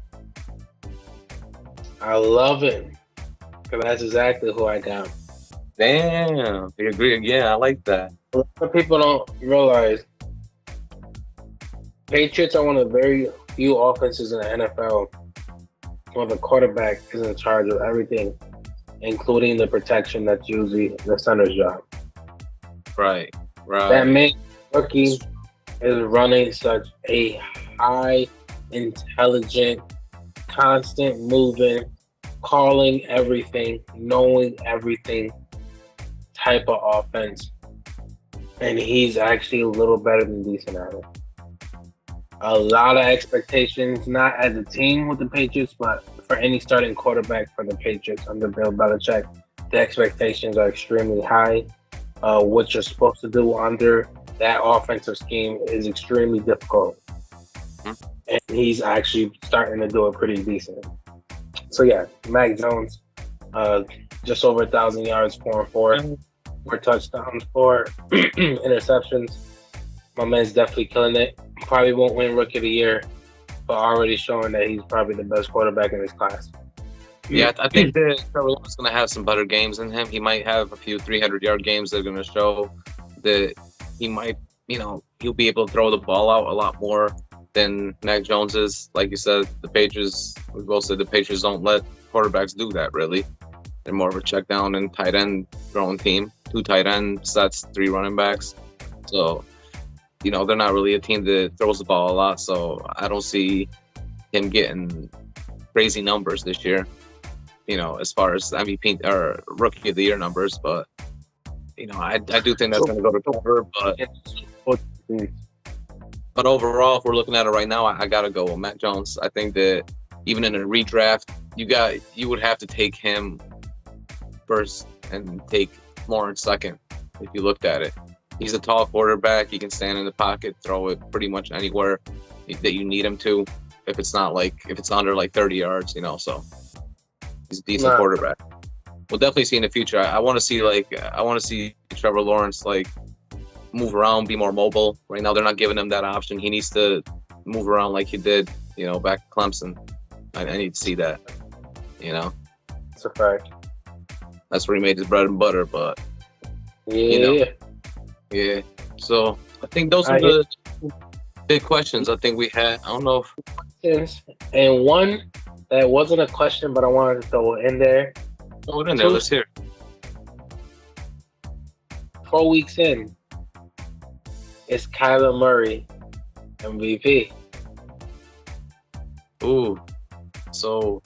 [SPEAKER 2] I love it. Because that's exactly who I got.
[SPEAKER 1] Damn. You agree? Yeah, I like that.
[SPEAKER 2] A lot of people don't realize Patriots are one of the very few offenses in the NFL where the quarterback is in charge of everything, including the protection that's usually the center's job.
[SPEAKER 1] Right.
[SPEAKER 2] That main rookie is running such a high, intelligent, constant moving, calling everything, knowing everything type of offense. And he's actually a little better than decent at it. A lot of expectations, not as a team with the Patriots, but for any starting quarterback for the Patriots under Bill Belichick, the expectations are extremely high. What you're supposed to do under that offensive scheme is extremely difficult. And he's actually starting to do it pretty decent. So yeah, Mac Jones, just over 1,000 yards, 4 and 4, 4 touchdowns, 4 interceptions. My man's definitely killing it. Probably won't win Rookie of the Year, but already showing that he's probably the best quarterback in his class.
[SPEAKER 1] Yeah, I think that Trevor Lawrence is going to have some better games than him. He might have a few 300-yard games that are going to show that he might, he'll be able to throw the ball out a lot more than Mac Jones is. Like you said, we both said the Patriots don't let quarterbacks do that, really. They're more of a check down and tight end throwing team, 2 tight ends, that's 3 running backs. So, they're not really a team that throws the ball a lot. So I don't see him getting crazy numbers this year, as far as MVP or Rookie of the Year numbers. But, I do think that's going to go to Trevor. But overall, if we're looking at it right now, I got to go with Matt Jones. I think that even in a redraft, you would have to take him first and take Lawrence second if you looked at it. He's a tall quarterback. He can stand in the pocket, throw it pretty much anywhere that you need him to. If it's under like 30 yards, so he's a decent quarterback. We'll definitely see in the future. I want to see Trevor Lawrence move around, be more mobile. Right now, they're not giving him that option. He needs to move around like he did, back at Clemson. I need to see that,
[SPEAKER 2] It's a fact.
[SPEAKER 1] That's where he made his bread and butter, but
[SPEAKER 2] yeah.
[SPEAKER 1] So I think those are the big questions I think we had. I don't know
[SPEAKER 2] if... And one that wasn't a question, but I wanted to throw it in there.
[SPEAKER 1] Throw it in there. Let's hear.
[SPEAKER 2] 4 weeks in, it's Kyler Murray MVP.
[SPEAKER 1] Ooh. So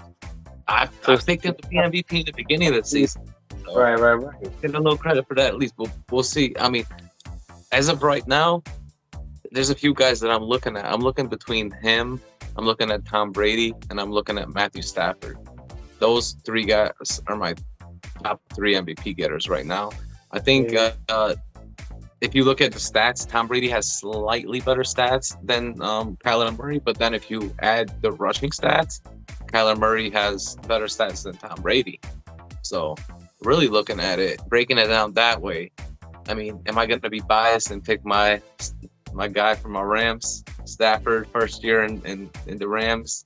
[SPEAKER 1] I picked him to be MVP in the beginning of the season. So
[SPEAKER 2] right.
[SPEAKER 1] Get a little credit for that at least. We'll see. I mean, as of right now, there's a few guys that I'm looking at. I'm looking between him, I'm looking at Tom Brady, and I'm looking at Matthew Stafford. Those 3 guys are my top 3 MVP getters right now. I think if you look at the stats, Tom Brady has slightly better stats than Kyler Murray. But then if you add the rushing stats, Kyler Murray has better stats than Tom Brady. So really looking at it, breaking it down that way, I mean, am I going to be biased and pick my guy from my Rams, Stafford, first year in the Rams?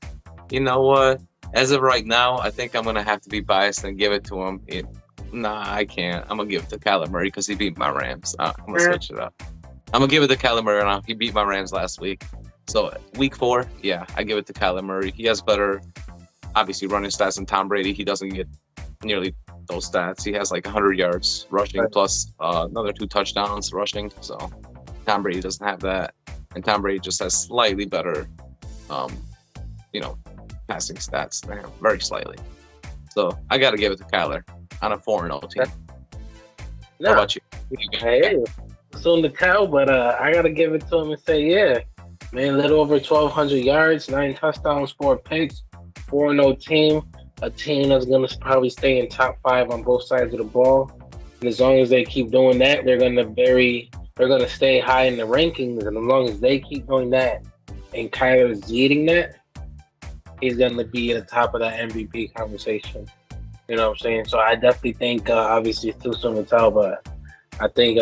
[SPEAKER 1] You know what? As of right now, I think I'm going to have to be biased and give it to him. Nah, I can't. I'm going to give it to Kyler Murray because he beat my Rams. I'm going to switch it up. I'm going to give it to Kyler Murray now. He beat my Rams last week. So week 4, yeah, I give it to Kyler Murray. He has better, obviously, running stats than Tom Brady. He doesn't get nearly those stats. He has 100 yards rushing plus another 2 touchdowns rushing. So Tom Brady doesn't have that. And Tom Brady just has slightly better, passing stats than him, very slightly. So I got to give it to Kyler on a 4-0 team. How about you?
[SPEAKER 2] Hey, soon to tell, but I got to give it to him and say, yeah, man, a little over 1,200 yards, 9 touchdowns, 4 picks, 4-0 team, a team that's going to probably stay in top 5 on both sides of the ball. And as long as they keep doing that, they're going to stay high in the rankings. And as long as they keep doing that and Kyler's leading that, he's going to be at the top of that MVP conversation. You know what I'm saying? So I definitely think, obviously it's too soon to tell, but I think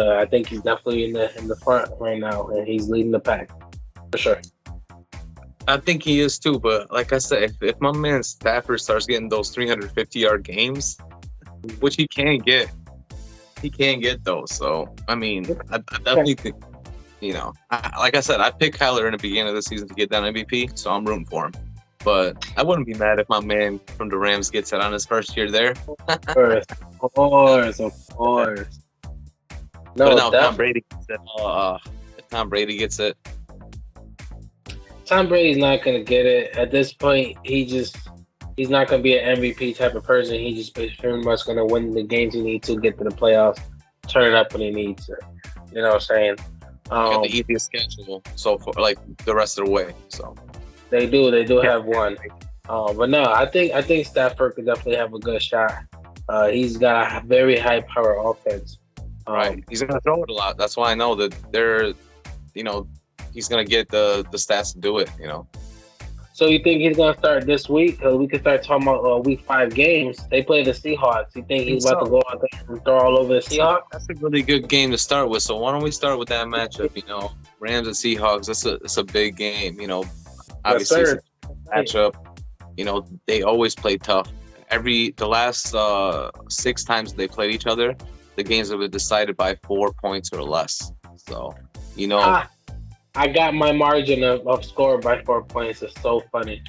[SPEAKER 2] he's definitely in the front right now, and he's leading the pack for sure.
[SPEAKER 1] I think he is too, but like I said, if my man Stafford starts getting those 350-yard games, which he can get those. So I mean, I definitely think, like I said, I picked Kyler in the beginning of the season to get that MVP, so I'm rooting for him. But I wouldn't be mad if my man from the Rams gets it on his first year there.
[SPEAKER 2] Of course.
[SPEAKER 1] No, Tom Brady gets it. If Tom Brady gets it.
[SPEAKER 2] Tom Brady's not going to get it. At this point, he's not going to be an MVP type of person. He's just pretty much going to win the games he needs to get to the playoffs, turn it up when he needs to. You know what I'm saying?
[SPEAKER 1] Got the easiest schedule so far, the rest of the way. So
[SPEAKER 2] They do have one. But no, I think Stafford could definitely have a good shot. He's got a very high power offense.
[SPEAKER 1] Right. He's going to throw it a lot. That's why I know that he's going to get the stats to do it,
[SPEAKER 2] So you think he's going to start this week? Because we could start talking about week 5 games. They play the Seahawks. You think he's about to go out there and throw all over the Seahawks?
[SPEAKER 1] That's a really good game to start with. So why don't we start with that matchup? Rams and Seahawks. It's a big game. Obviously,
[SPEAKER 2] yes,
[SPEAKER 1] matchup. They always play tough. The last 6 times they played each other, the games have been decided by 4 points or less. So,
[SPEAKER 2] I got my margin of score by 4 points. It's so funny.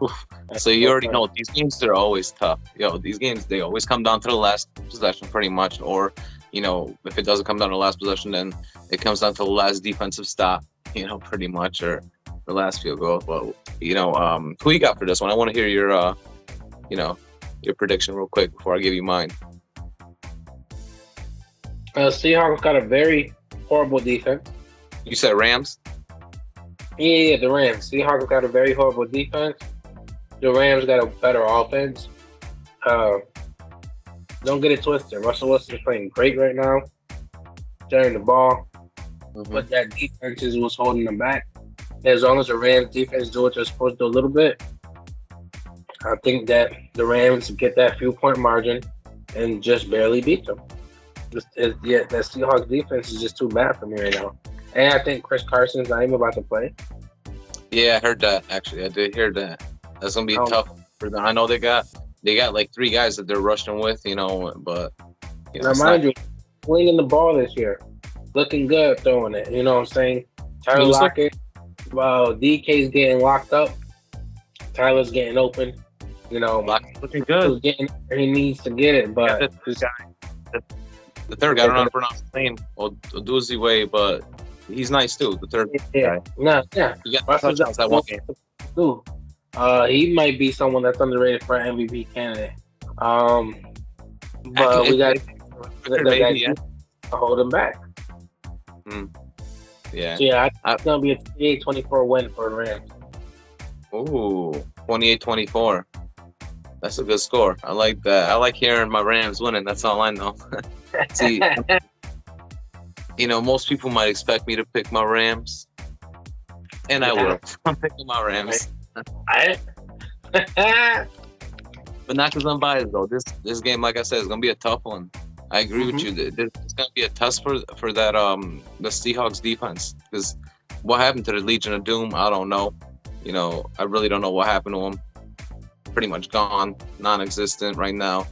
[SPEAKER 1] Oof. So you already know these games are always tough. These games they always come down to the last possession pretty much, or if it doesn't come down to the last possession, then it comes down to the last defensive stop, pretty much, or the last field goal. Well, who you got for this one? I want to hear your your prediction real quick before I give you mine.
[SPEAKER 2] Seahawks got a very horrible defense.
[SPEAKER 1] You said Rams?
[SPEAKER 2] Yeah, the Rams. Seahawks got a very horrible defense. The Rams got a better offense. Don't get it twisted. Russell Wilson's playing great right now, sharing the ball, but that defense is what's holding them back. As long as the Rams defense do what they're supposed to do a little bit, I think that the Rams get that few-point margin and just barely beat them. That Seahawks defense is just too bad for me right now. And I think Chris Carson's not even about to play.
[SPEAKER 1] Yeah, I heard that, actually. I did hear that. That's going to be tough for them. I know they got like 3 guys that they're rushing with, but...
[SPEAKER 2] Now, mind you, swinging the ball this year. Looking good throwing it. You know what I'm saying? Tyler Lockett. DK's getting locked up. Tyler's getting open.
[SPEAKER 1] Lockett's looking good.
[SPEAKER 2] He needs to get it, but...
[SPEAKER 1] The third guy, I don't know how to pronounce his name. Well, Oduzi Way, but he's nice too. The third guy.
[SPEAKER 2] Yeah.
[SPEAKER 1] He got touchdowns that one game.
[SPEAKER 2] He might be someone that's underrated for an MVP candidate. But we got to hold him back.
[SPEAKER 1] Yeah.
[SPEAKER 2] So yeah, it's going to be a 28-24 win for the Rams.
[SPEAKER 1] Ooh, 28-24. That's a good score. I like that. I like hearing my Rams winning. That's all I know. See, most people might expect me to pick my Rams, and I will. I'm picking my Rams. But not because I'm biased, though. This game, like I said, is going to be a tough one. I agree with you. It's going to be a test for that the Seahawks defense. Because what happened to the Legion of Doom, I don't know. I really don't know what happened to them. Pretty much gone, non-existent right now.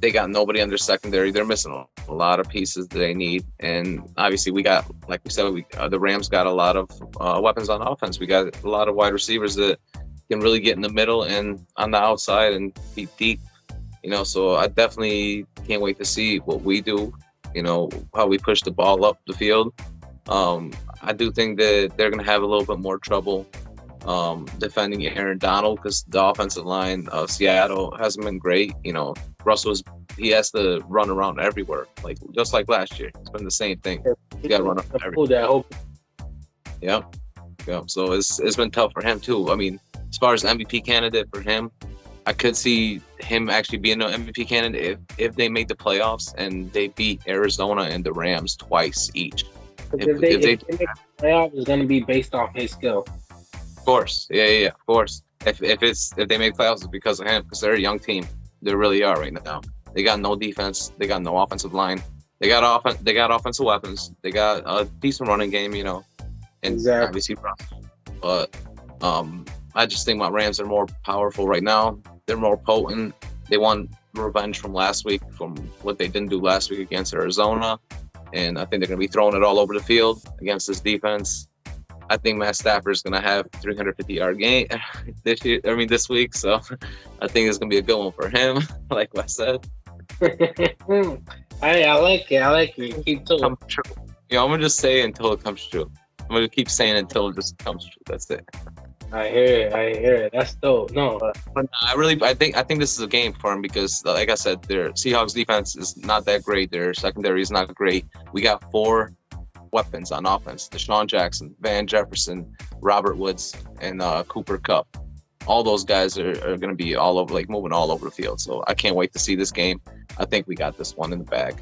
[SPEAKER 1] They got nobody under secondary. They're missing a lot of pieces that they need. And obviously we got, like we said, the Rams got a lot of weapons on offense. We got a lot of wide receivers that can really get in the middle and on the outside and be deep. So I definitely can't wait to see what we do, how we push the ball up the field. I do think that they're going to have a little bit more trouble defending Aaron Donald because the offensive line of Seattle hasn't been great. He has to run around everywhere, just like last year. It's been the same thing. You got to run around everywhere. Yep. So it's been tough for him too. I mean, as far as MVP candidate for him, I could see him actually being an MVP candidate if they make the playoffs and they beat Arizona and the Rams twice each.
[SPEAKER 2] If they make the playoffs, it's going to be based off his skill.
[SPEAKER 1] Of course, yeah, of course. If they make playoffs, it's because of him. Because they're a young team, they really are right now. They got no defense, they got no offensive line, they got offensive weapons, they got a decent running game, and obviously, but I just think my Rams are more powerful right now. They're more potent. They want revenge from last week, from what they didn't do last week against Arizona, and I think they're going to be throwing it all over the field against this defense. I think Matt Stafford's going to have 350-yard game this week. So I think it's going to be a good one for him, like I said.
[SPEAKER 2] I like it. Keep to
[SPEAKER 1] it. True. I'm going to just say it until it comes true. I'm going to keep saying it until it just comes true. That's it.
[SPEAKER 2] I hear it. That's dope. No.
[SPEAKER 1] But I think this is a game for him because, like I said, their Seahawks defense is not that great. Their secondary is not great. We got 4 weapons on offense: Deshaun Jackson, Van Jefferson, Robert Woods, and Cooper Kupp. All those guys are going to be all over, moving all over the field. So I can't wait to see this game. I think we got this one in the bag.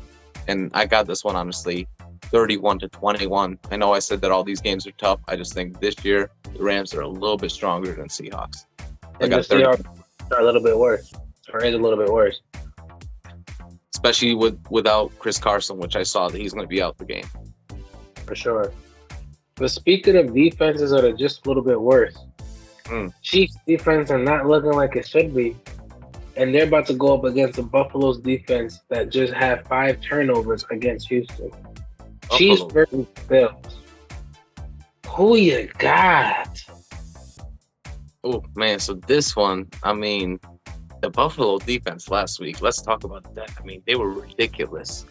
[SPEAKER 1] And I got this one, honestly, 31-21. I know I said that all these games are tough. I just think this year the Rams are a little bit stronger than Seahawks.
[SPEAKER 2] And the Seahawks are a little bit worse, or is a little bit worse.
[SPEAKER 1] Especially without Chris Carson, which I saw that he's going to be out the game.
[SPEAKER 2] For sure. But speaking of defenses that are just a little bit worse, Chiefs defense are not looking like it should be. And they're about to go up against the Buffalo's defense that just had 5 turnovers against Houston. Buffalo. Chiefs versus Bills. Who you got?
[SPEAKER 1] Oh man, so this one, I mean, the Buffalo defense last week. Let's talk about that. I mean, they were ridiculous,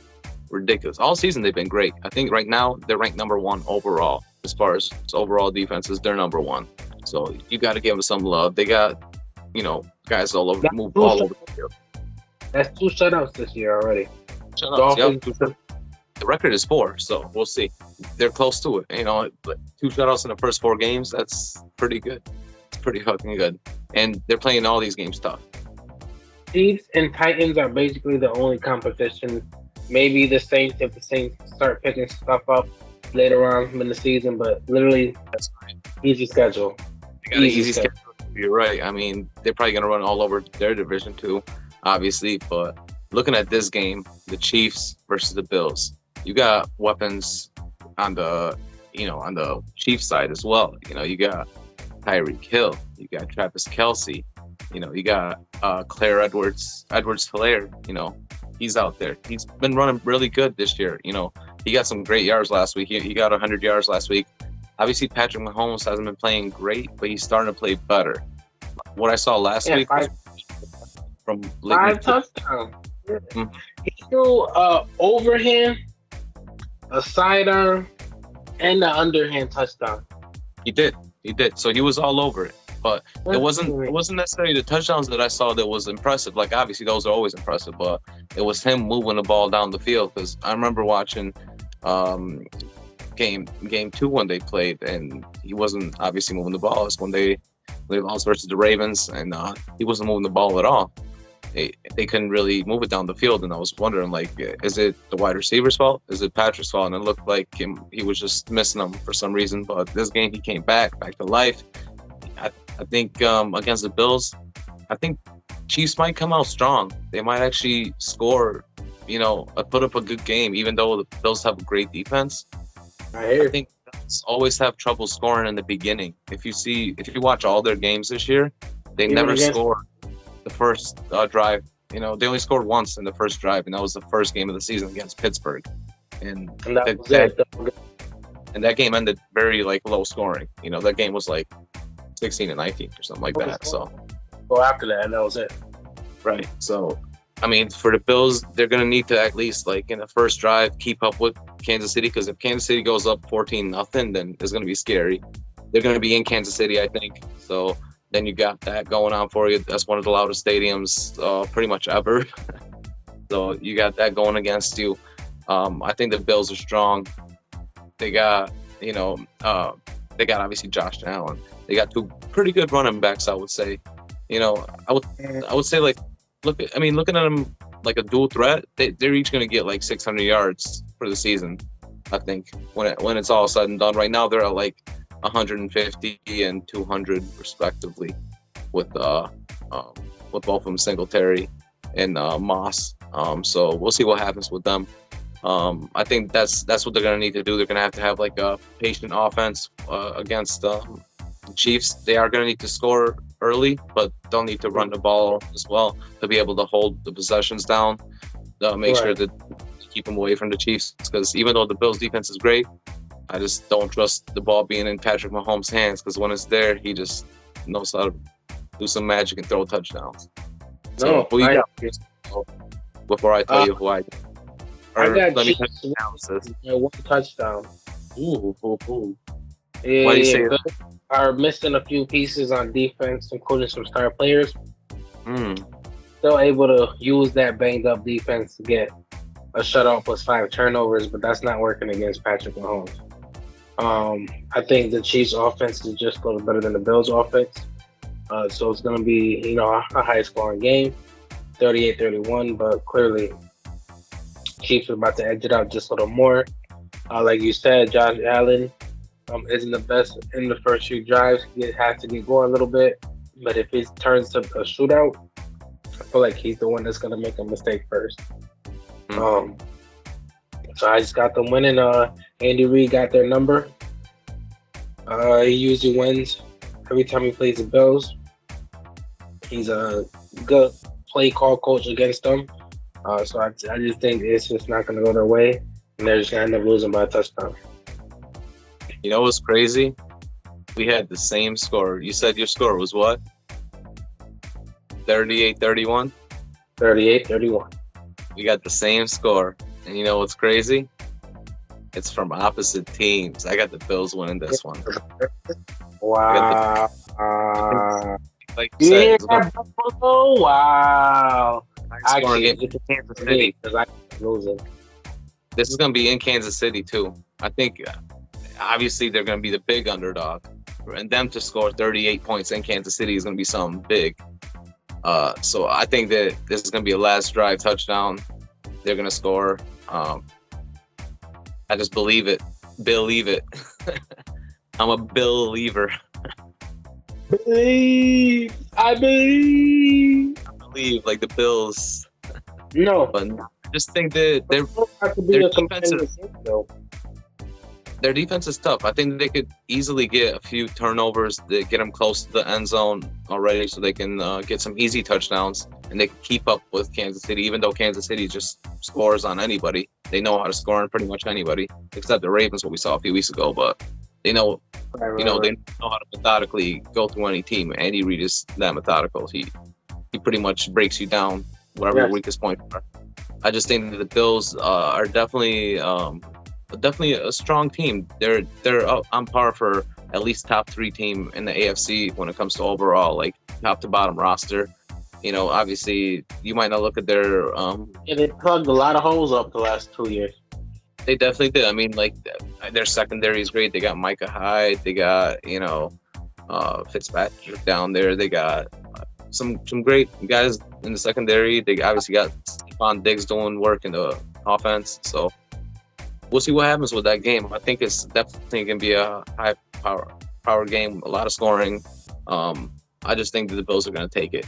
[SPEAKER 1] ridiculous. All season they've been great. I think right now they're ranked number one overall as far as overall defenses. They're number one. So you got to give them some love. They got, guys all over, move all over the field.
[SPEAKER 2] That's 2 shutouts this year already.
[SPEAKER 1] Shutouts, yep. The record is 4, so we'll see. They're close to it. But 2 shutouts in the first 4 games, that's pretty good. It's pretty fucking good. And they're playing all these games tough.
[SPEAKER 2] Chiefs and Titans are basically the only competition. Maybe the Saints, if the Saints start picking stuff up later on in the season, but literally,
[SPEAKER 1] that's right.
[SPEAKER 2] Easy schedule.
[SPEAKER 1] They got an easy schedule. You're right. I mean, they're probably going to run all over their division too, obviously. But looking at this game, the Chiefs versus the Bills, you got weapons on the Chiefs side as well. You got Tyreek Hill, you got Travis Kelce, you got Claire Edwards-Helaire. He's out there. He's been running really good this year. He got some great yards last week. He got 100 yards last week. Obviously, Patrick Mahomes hasn't been playing great, but he's starting to play better. What I saw last week from
[SPEAKER 2] 5 touchdowns. Mm-hmm. He threw overhand, a sidearm, and an underhand touchdown.
[SPEAKER 1] He did. So he was all over it. But it wasn't necessarily the touchdowns that I saw that was impressive. Like, obviously, those are always impressive, but it was him moving the ball down the field. Because I remember watching game 2 when they played, and he wasn't obviously moving the ball. It's when they lost versus the Ravens, and he wasn't moving the ball at all. They couldn't really move it down the field, and I was wondering, like, is it the wide receiver's fault? Is it Patrick's fault? And it looked like he was just missing them for some reason. But this game, he came back to life. I think against the Bills, I think Chiefs might come out strong. They might actually score, put up a good game, even though the Bills have a great defense. I think Bills always have trouble scoring in the beginning. If you watch all their games this year, they never score the first drive. They only scored once in the first drive, and that was the first game of the season against Pittsburgh. And that game ended very low scoring. That game was 16-19 or something like that. So
[SPEAKER 2] after that was it.
[SPEAKER 1] Right. So I mean, for the Bills, they're gonna need to at least in the first drive keep up with Kansas City, because if Kansas City goes up 14-0, then it's gonna be scary. They're gonna be in Kansas City, I think. So then you got that going on for you. That's one of the loudest stadiums pretty much ever. So you got that going against you. I think the Bills are strong. They got obviously Josh Allen. They got 2 pretty good running backs, I would say. I would say looking at them like a dual threat, they're each going to get 600 yards for the season. I think when it's all said and done. Right now they're at 150 and 200 respectively, with both of them, Singletary and Moss. So we'll see what happens with them. I think that's what they're going to need to do. They're going to have a patient offense against the Chiefs. They are going to need to score early, but they'll need to run the ball as well to be able to hold the possessions down. Make sure that keep them away from the Chiefs, because even though the Bills' defense is great, I just don't trust the ball being in Patrick Mahomes' hands, because when it's there, he just knows how to do some magic and throw touchdowns. So who you got before I tell you who I
[SPEAKER 2] got Chiefs. 1 touchdown.
[SPEAKER 1] Ooh.
[SPEAKER 2] Yeah,
[SPEAKER 1] Why do you say that?
[SPEAKER 2] Are missing a few pieces on defense, including some star players. Still able to use that banged up defense to get a shutout plus 5 turnovers, but that's not working against Patrick Mahomes. I think the Chiefs' offense is just a little better than the Bills' offense. So it's going to be, a high-scoring game, 38-31, but clearly Chiefs are about to edge it out just a little more. Like you said, Josh Allen isn't the best in the first few drives. He has to get going a little bit, but if it turns to a shootout, I feel like he's the one that's going to make a mistake first. So I just got them winning. Andy Reid got their number. He usually wins every time he plays the Bills. He's a good play call coach against them. So I just think it's just not going to go their way, and they're just going to end up losing by a touchdown.
[SPEAKER 1] What's crazy? We had the same score. You said your score was what? 38-31?
[SPEAKER 2] 38-31.
[SPEAKER 1] We got the same score. And you know what's crazy? It's from opposite teams. I got the Bills winning this one.
[SPEAKER 2] Wow.
[SPEAKER 1] Like you said,
[SPEAKER 2] Oh, wow.
[SPEAKER 1] Actually,
[SPEAKER 2] Actually,
[SPEAKER 1] it's Kansas City.
[SPEAKER 2] because I'm losing.
[SPEAKER 1] This is going to be in Kansas City, too. I think, obviously, they're going to be the big underdog. And them to score 38 points in Kansas City is going to be something big. So I think that this is going to be a last drive touchdown. They're going to score. I just believe it. Believe it. I'm a believer.
[SPEAKER 2] I believe.
[SPEAKER 1] Like the Bills.
[SPEAKER 2] No.
[SPEAKER 1] But I just think that their defense is tough. I think they could easily get a few turnovers that get them close to the end zone already so they can get some easy touchdowns and they can keep up with Kansas City, even though Kansas City just scores on anybody. They know how to score on pretty much anybody, except the Ravens, what we saw a few weeks ago. But they know, they know how to methodically go through any team. Andy Reid is that methodical. He pretty much breaks you down whatever your weakest points are. I just think that the Bills are definitely a strong team. They're on par for at least top 3 team in the AFC when it comes to overall, like top to bottom roster. You know, obviously you might not look at their
[SPEAKER 2] they plugged a lot of holes up the last 2 years.
[SPEAKER 1] They definitely did. I mean, like their secondary is great. They got Micah Hyde. They got Fitzpatrick down there. They got some great guys in the secondary. They obviously got Stephon Diggs doing work in the offense. So we'll see what happens with that game. I think it's definitely going to be a high power game, a lot of scoring. I just think that the Bills are going to take it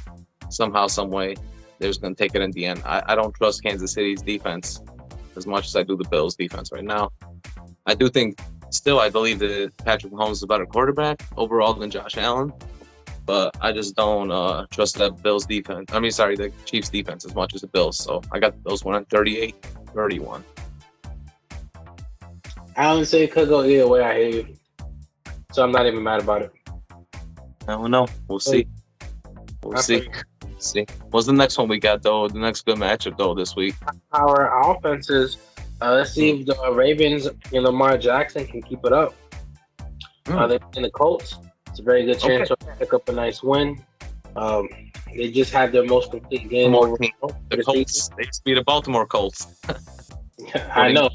[SPEAKER 1] somehow, some way. They're just going to take it in the end. I don't trust Kansas City's defense as much as I do the Bills' defense right now. I do think, still, I believe that Patrick Mahomes is a better quarterback overall than Josh Allen. But I just don't trust that Bills defense. The Chiefs defense as much as the Bills. So I got the Bills winning 38-31.
[SPEAKER 2] Allen said it could go either way. I hear you. So I'm not even mad about it.
[SPEAKER 1] I don't know. We'll see. We'll see. What's the next one we got, though? The next good matchup, though, this week?
[SPEAKER 2] Our offenses. Let's see if the Ravens and Lamar Jackson can keep it up. They're in the Colts. It's a very good chance to pick up a nice win. They just had their most complete game.
[SPEAKER 1] The Colts. They used to be the Baltimore Colts.
[SPEAKER 2] I know.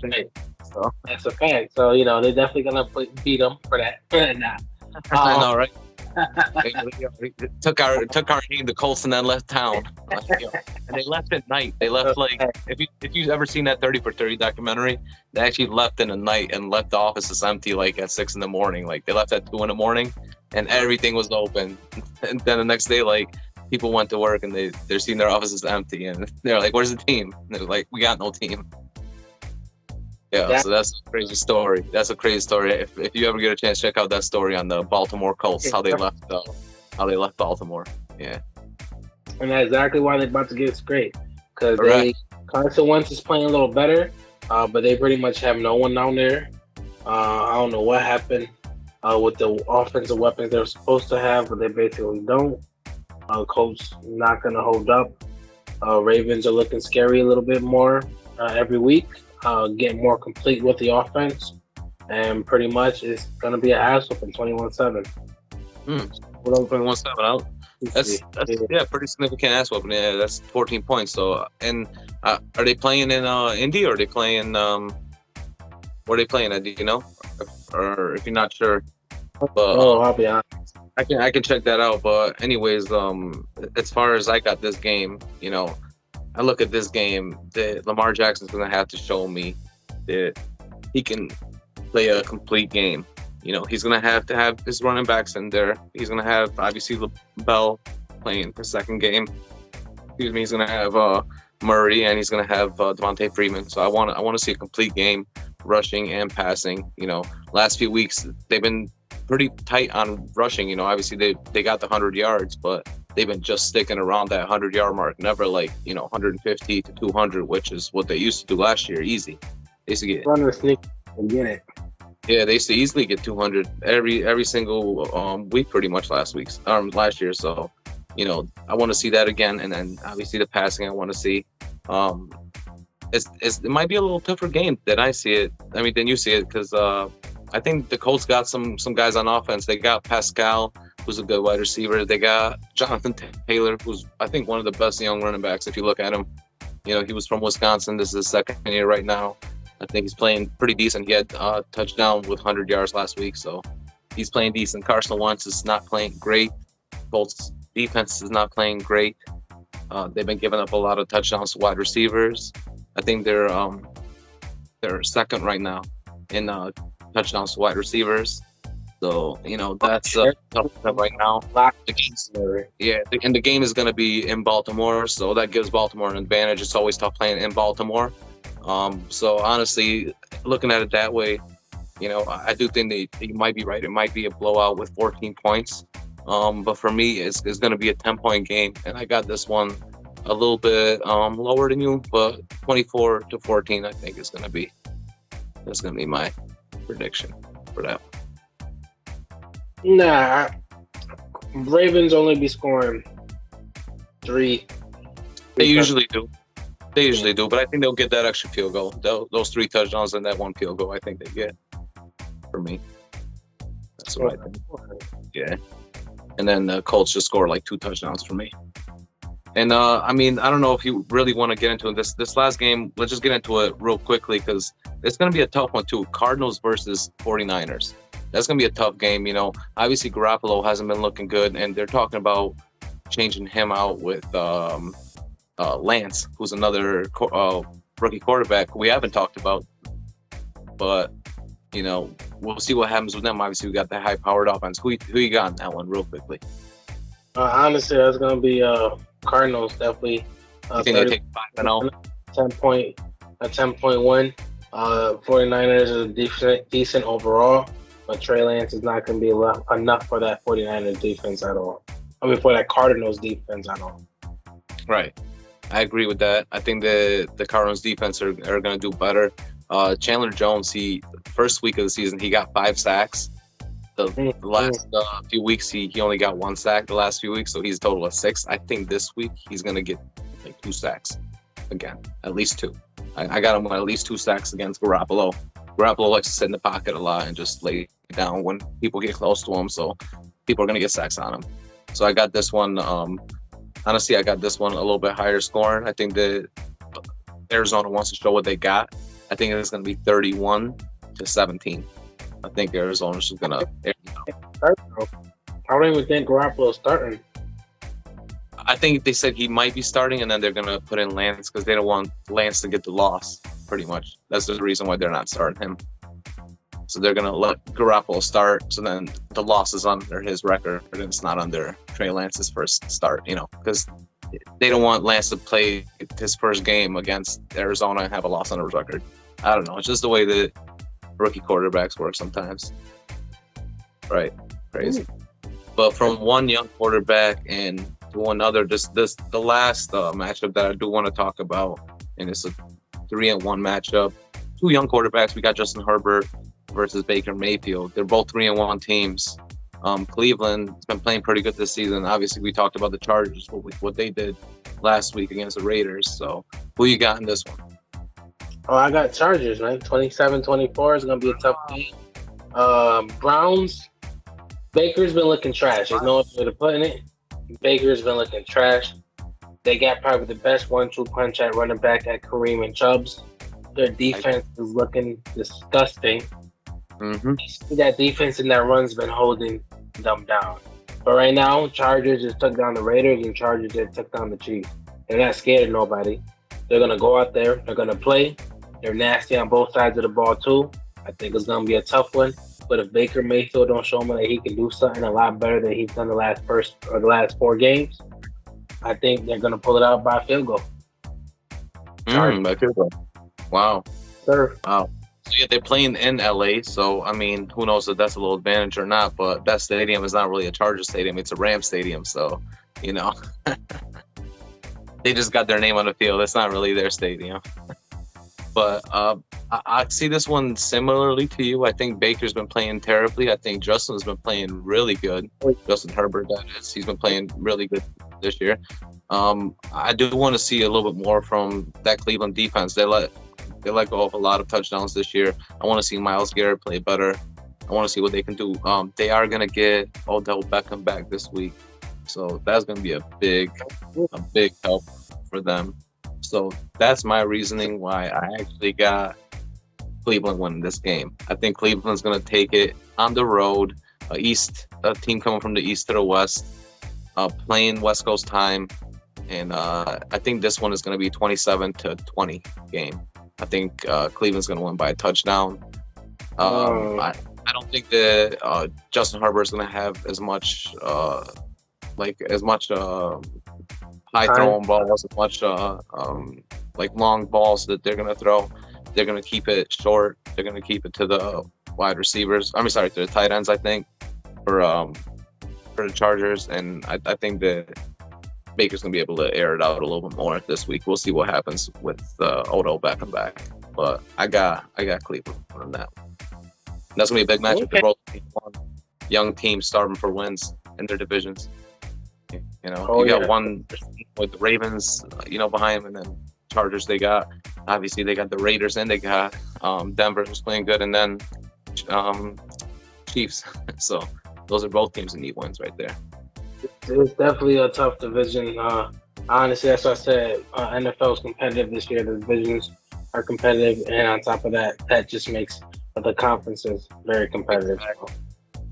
[SPEAKER 2] So that's a fact. So, they're definitely going to beat them for that.
[SPEAKER 1] I know, right? They took our name, the Colts, and then left town. And they left at night. They left if you've ever seen that 30 for 30 documentary, they actually left in the night and left the offices empty at 6 in the morning. Like they left at 2 in the morning and everything was open. And then the next day, people went to work and they're seeing their offices empty and they're like, "Where's the team?" And they're like, "We got no team." Yeah, so that's a crazy story. That's a crazy story. If you ever get a chance, check out that story on the Baltimore Colts, how they left Baltimore. Yeah. And
[SPEAKER 2] that's exactly why they're about to get scraped. Because Carson Wentz is playing a little better, but they pretty much have no one down there. I don't know what happened with the offensive weapons they're supposed to have, but they basically don't. Colts not going to hold up. Ravens are looking scary a little bit more every week. Getting more complete with the offense, and pretty much it's going to be an ass whooping 21-7.
[SPEAKER 1] 21-7 out. That's pretty significant ass whooping. Yeah, that's 14 points. So, and are they playing in Indy or are they playing? Where are they playing at? Do you know? Or if you're not sure, but
[SPEAKER 2] I'll be honest.
[SPEAKER 1] I can check that out. But anyways, as far as I got this game, I look at this game that Lamar Jackson's going to have to show me that he can play a complete game. He's going to have his running backs in there. He's going to have, obviously, Bell playing his second game. Excuse me. He's going to have Murray, and he's going to have Devontae Freeman. So I want to see a complete game, rushing and passing. Last few weeks, they've been pretty tight on rushing. Obviously, they got the 100 yards, but they've been just sticking around that 100-yard mark, never 150 to 200, which is what they used to do last year. Easy. They used to get
[SPEAKER 2] run the sneak and get it.
[SPEAKER 1] Yeah, they used to easily get 200 every single week, pretty much last year. So, I want to see that again, and then obviously the passing I want to see. Um, it might be a little tougher game than I see it. I mean, than you see it, because I think the Colts got some guys on offense. They got Pascal, who's a good wide receiver. They got Jonathan Taylor, who's I think one of the best young running backs. If you look at him, he was from Wisconsin. This is his second year right now. I think he's playing pretty decent. He had a touchdown with 100 yards last week, so he's playing decent. Carson Wentz is not playing great. Colts defense is not playing great. They've been giving up a lot of touchdowns to wide receivers. I think they're second right now in touchdowns to wide receivers. So that's tough right now. The game is going to be in Baltimore, so that gives Baltimore an advantage. It's always tough playing in Baltimore. So honestly, looking at it that way, I do think that you might be right. It might be a blowout with 14 points. But for me, it's going to be a 10-point game, and I got this one a little bit lower than you, but 24-14, I think is going to be. That's going to be my prediction for that.
[SPEAKER 2] Nah, Ravens only be scoring 3.
[SPEAKER 1] They usually do. But I think they'll get that extra field goal. Those 3 touchdowns and that 1 field goal, I think they get. For me, that's what I think. Yeah, and then the Colts just score like 2 touchdowns for me. And I don't know if you really want to get into this last game. Let's just get into it real quickly because it's going to be a tough one too. Cardinals versus 49ers. That's going to be a tough game. Obviously Garoppolo hasn't been looking good, and they're talking about changing him out with Lance, who's another rookie quarterback we haven't talked about. But we'll see what happens with them. Obviously, we got the high-powered offense. Who you got in that one, real quickly?
[SPEAKER 2] Honestly, that's going to be Cardinals, definitely.
[SPEAKER 1] I think they take 5-0.
[SPEAKER 2] 10-point win. 49ers is decent overall, but Trey Lance is not going to be enough for that 49ers defense at all. For that Cardinals defense at all.
[SPEAKER 1] Right. I agree with that. I think the Cardinals defense are going to do better. Chandler Jones, first week of the season, he got 5 sacks. The last few weeks, he only got 1 sack the last few weeks, so he's a total of 6. I think this week he's going to get like 2 sacks again, at least 2. I got him with at least 2 sacks against Garoppolo. Garoppolo likes to sit in the pocket a lot and just lay down when people get close to him, so people are going to get sacks on him. So I got this one, honestly, I got this one a little bit higher scoring. I think that Arizona wants to show what they got. I think it's going to be 31-17. I think Arizona's just going to.
[SPEAKER 2] I don't even think Garoppolo's starting.
[SPEAKER 1] I think they said he might be starting, and then they're going to put in Lance because they don't want Lance to get the loss, pretty much. That's the reason why they're not starting him. So they're going to let Garoppolo start, so then the loss is under his record, and it's not under Trey Lance's first start, because they don't want Lance to play his first game against Arizona and have a loss on his record. I don't know. It's just the way that rookie quarterbacks work sometimes. Right. Crazy. But from one young quarterback and to another, the last matchup that I do want to talk about, and it's a 3-1 matchup. 2 young quarterbacks. We got Justin Herbert versus Baker Mayfield. They're both 3-1 teams. Cleveland's been playing pretty good this season. Obviously, we talked about the Chargers, what they did last week against the Raiders. So, who you got in this one?
[SPEAKER 2] Oh, I got Chargers, man. 27-24 is going to be a tough game. Browns, Baker's been looking trash. There's no other way to put it. Baker's been looking trash. They got probably the best 1-2 punch at running back at Kareem and Chubbs. Their defense is looking disgusting. Mm-hmm. That defense and that run's been holding them down. But right now, Chargers just took down the Raiders and Chargers just took down the Chiefs. They're not scared of nobody. They're going to go out there. They're going to play. They're nasty on both sides of the ball, too. I think it's going to be a tough one. But if Baker Mayfield don't show me that he can do something a lot better than he's done the last 4 games, I think they're going to pull it out by field goal.
[SPEAKER 1] By field goal. Wow.
[SPEAKER 2] Sir.
[SPEAKER 1] Wow. So, yeah, they're playing in LA. So, who knows if that's a little advantage or not. But that stadium is not really a Chargers stadium. It's a Rams stadium. So, they just got their name on the field. It's not really their stadium. But I see this one similarly to you. I think Baker's been playing terribly. I think Justin's been playing really good. Justin Herbert, that is. He's been playing really good this year. I do want to see a little bit more from that Cleveland defense. They let go of a lot of touchdowns this year. I want to see Myles Garrett play better. I want to see what they can do. They are going to get Odell Beckham back this week, so that's going to be a big help for them. So that's my reasoning why I actually got Cleveland winning this game. I think Cleveland's going to take it on the road, a team coming from the east to the west, playing West Coast time, and I think this one is going to be 27-20 game. I think Cleveland's going to win by a touchdown. I don't think that Justin Herbert's going to have as much high throwing balls, as much like long balls that they're going to throw. They're going to keep it short. They're going to keep it to the wide receivers. To the tight ends, I think, for the Chargers. And I think that Baker's going to be able to air it out a little bit more this week. We'll see what happens with Odell Beckham back. But I got Cleveland on that. That's going to be a big matchup. Okay. They're both young teams starving for wins in their divisions. You got one with the Ravens, behind them, and then Chargers. They got the Raiders, and they got Denver, who's playing good, and then Chiefs. So those are both teams that need wins right there.
[SPEAKER 2] It's definitely a tough division. Honestly, that's what I said. NFL is competitive this year. The divisions are competitive, and on top of that, that just makes the conferences very competitive.
[SPEAKER 1] Exactly.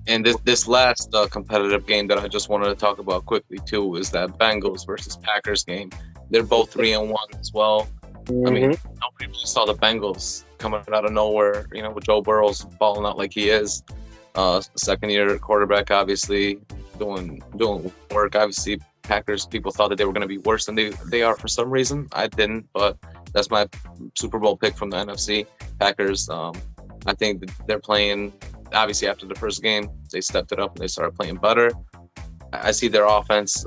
[SPEAKER 1] And this last competitive game that I just wanted to talk about quickly too is that Bengals versus Packers game. They're both 3-1 as well. Mm-hmm. I mean, nobody really saw the Bengals coming out of nowhere. With Joe Burrow's balling out like he is. Second-year quarterback, obviously doing work. Obviously, Packers people thought that they were going to be worse than they are for some reason. I didn't, but that's my Super Bowl pick from the NFC. Packers. I think that they're playing. Obviously, after the first game, they stepped it up and they started playing better. I see their offense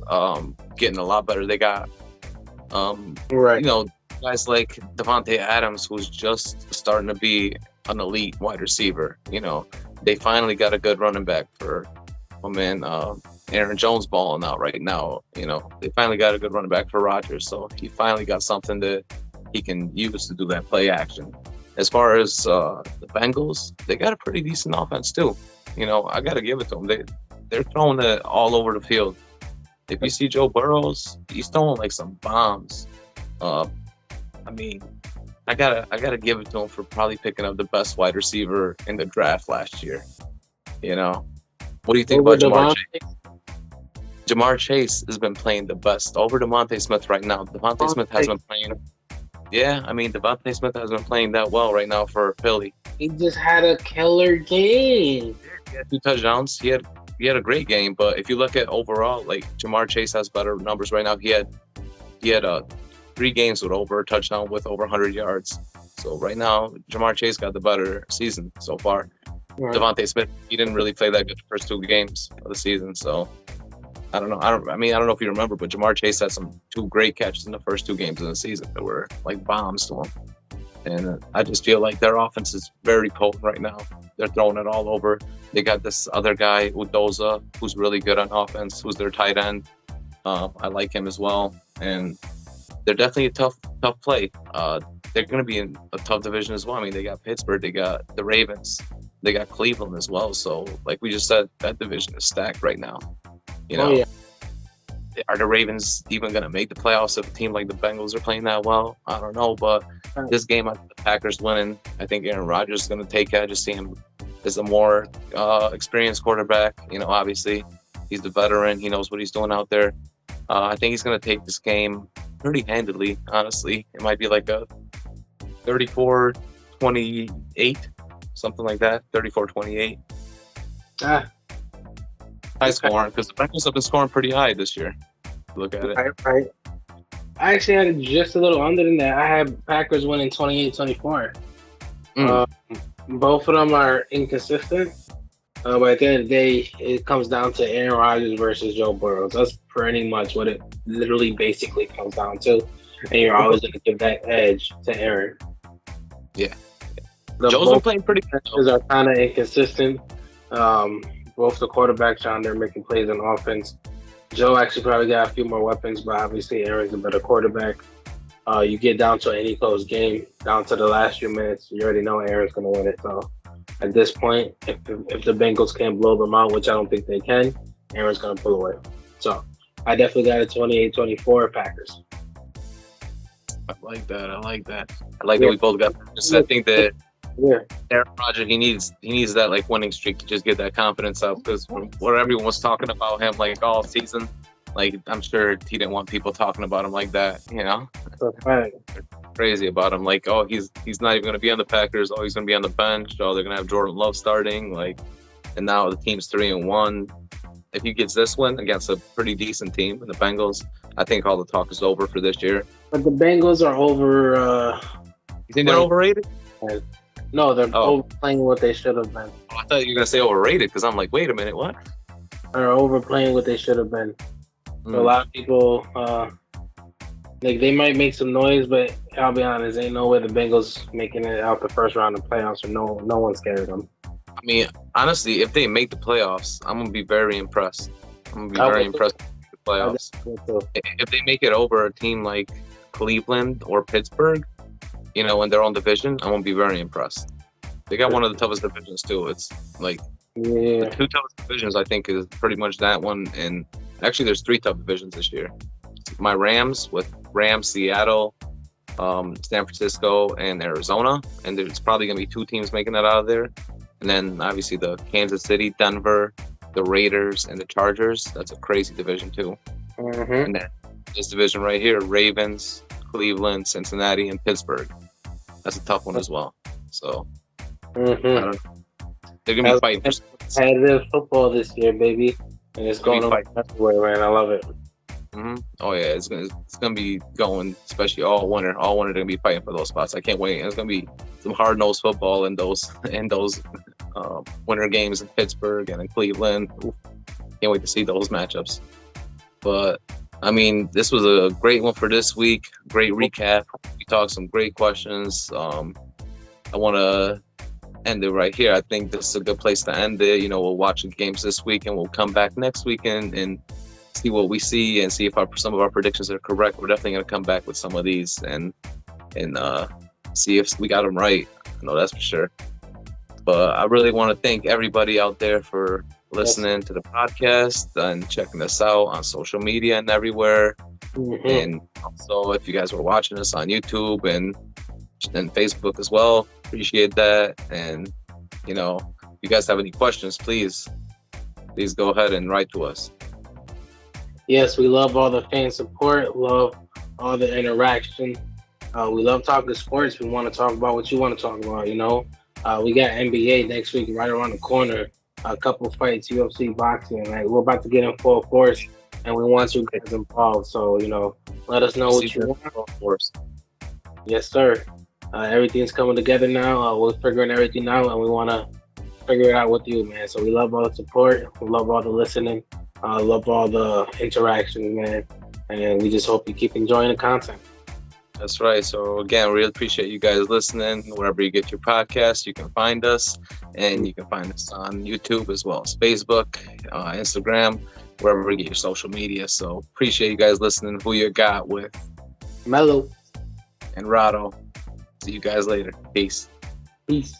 [SPEAKER 1] getting a lot better. They got, guys like Devontae Adams, who's just starting to be an elite wide receiver. They finally got a good running back for Aaron Jones balling out right now. They finally got a good running back for Rodgers, so he finally got something that he can use to do that play action. As far as the Bengals, they got a pretty decent offense too. I got to give it to them. They're throwing it all over the field. If you see Joe Burrows, he's throwing like some bombs. I gotta give it to him for probably picking up the best wide receiver in the draft last year. What do you think about Jamar Chase? Jamar Chase has been playing the best over DeVonta Smith right now. DeVonta Smith has been playing. Yeah, DeVonta Smith has been playing that well right now for Philly.
[SPEAKER 2] He just had a killer game.
[SPEAKER 1] He had 2 touchdowns. He had a great game, but if you look at overall, like Jamar Chase has better numbers right now. He had 3 games with over a touchdown with over 100 yards. So right now, Jamar Chase got the better season so far. Right. DeVonta Smith, he didn't really play that good the first 2 games of the season, so I don't know. I don't know if you remember, but Jamar Chase had 2 great catches in the first 2 games of the season that were like bombs to him. And I just feel like their offense is very potent right now. They're throwing it all over. They got this other guy, Udoza, who's really good on offense, who's their tight end. I like him as well. And they're definitely a tough play. They're going to be in a tough division as well. They got Pittsburgh, they got the Ravens, they got Cleveland as well. So, like we just said, that division is stacked right now. Are the Ravens even going to make the playoffs if a team like the Bengals are playing that well? I don't know, but this game, I think the Packers winning. I think Aaron Rodgers is going to take it. I just see him as a more experienced quarterback. Obviously, he's the veteran. He knows what he's doing out there. I think he's going to take this game pretty handedly, honestly. It might be like a 34-28, something like that, 34-28. High scoring, because the Bengals have been scoring pretty high this year. Look at it.
[SPEAKER 2] Right. I actually had it just a little under than that. I had Packers winning 28-24. Both of them are inconsistent. But at the end of the day, it comes down to Aaron Rodgers versus Joe Burrow. That's pretty much what it literally basically comes down to. And you're always going to give that edge to Aaron.
[SPEAKER 1] Yeah.
[SPEAKER 2] The
[SPEAKER 1] Joe's been playing pretty good.
[SPEAKER 2] benches are kind of inconsistent. Both the quarterbacks on there making plays on offense. Joe actually probably got a few more weapons, but obviously Aaron's a better quarterback. You get down to any close game, down to the last few minutes, you already know Aaron's going to win it. So at this point, if the Bengals can't blow them out, which I don't think they can, Aaron's going to pull away. So I definitely got a 28-24 Packers.
[SPEAKER 1] I like that. I like that we both got. I think that Aaron Rodgers, he needs that like winning streak to just get that confidence up, because what everyone was talking about him like all season, like I'm sure he didn't want people talking about him like that, you know.
[SPEAKER 2] That's right.
[SPEAKER 1] Crazy about him, like, oh, he's not even going to be on the Packers. Oh, he's going to be on the bench. Oh, they're going to have Jordan Love starting, like, and now the team's 3-1. If he gets this win against a pretty decent team in the Bengals, I think all the talk is over for this year.
[SPEAKER 2] But the Bengals are over.
[SPEAKER 1] You think they're overrated?
[SPEAKER 2] No, they're overplaying what they should have been.
[SPEAKER 1] Oh, I thought you were going to say overrated, because I'm like, wait a minute, what?
[SPEAKER 2] They're overplaying what they should have been. So a lot of people, like, they might make some noise, but I'll be honest, ain't no way the Bengals making it out the first round of playoffs, or no one's scared of them.
[SPEAKER 1] I mean, honestly, if they make the playoffs, I'm going to be very impressed. I'm going to be very impressed with the playoffs. If they make it over a team like Cleveland or Pittsburgh, you know, in their own division, I'm going to be very impressed. They got one of the toughest divisions, too. It's like the two toughest divisions, I think, is pretty much that one. And actually, there's 3 tough divisions this year. My Rams, with Seattle, San Francisco, and Arizona. And there's probably going to be 2 teams making that out of there. And then, obviously, the Kansas City, Denver, the Raiders, and the Chargers. That's a crazy division, too.
[SPEAKER 2] Mm-hmm.
[SPEAKER 1] And then this division right here, Ravens, Cleveland, Cincinnati, and Pittsburgh. That's a tough one as well. So, I don't know. They're going to be fighting for
[SPEAKER 2] competitive football this year, baby. And it's going on everywhere, man. I love it.
[SPEAKER 1] Mm-hmm. Oh, yeah. It's gonna be going, especially all winter. All winter, they're going to be fighting for those spots. I can't wait. And it's going to be some hard-nosed football in those winter games in Pittsburgh and in Cleveland. Oof. Can't wait to see those matchups. But, I mean, this was a great one for this week. Great recap. We talked some great questions. I want to end it right here. I think this is a good place to end it. You know, we'll watch the games this week, and we'll come back next weekend and see what we see, and see if some of our predictions are correct. We're definitely going to come back with some of these and see if we got them right. I know that's for sure. But I really want to thank everybody out there for listening to the podcast and checking us out on social media and everywhere. Mm-hmm. And also, if you guys were watching us on YouTube and Facebook as well, appreciate that. And, you know, if you guys have any questions, please go ahead and write to us.
[SPEAKER 2] Yes, we love all the fan support, love all the interaction. We love talking sports. We want to talk about what you want to talk about, you know. We got NBA next week right around the corner. A couple fights, UFC, boxing. Like, we're about to get in full force, and we want you guys involved. So, you know, let us know what you want. Yes, sir. Everything's coming together now. We're figuring everything out, and we want to figure it out with you, man. So we love all the support. We love all the listening. Love all the interaction, man. And we just hope you keep enjoying the content.
[SPEAKER 1] That's right. So, again, really appreciate you guys listening. Wherever you get your podcast, you can find us. And you can find us on YouTube as well as Facebook, Instagram, wherever you get your social media. So, appreciate you guys listening. Who you got with
[SPEAKER 2] MELO
[SPEAKER 1] and RADO. See you guys later. Peace.
[SPEAKER 2] Peace.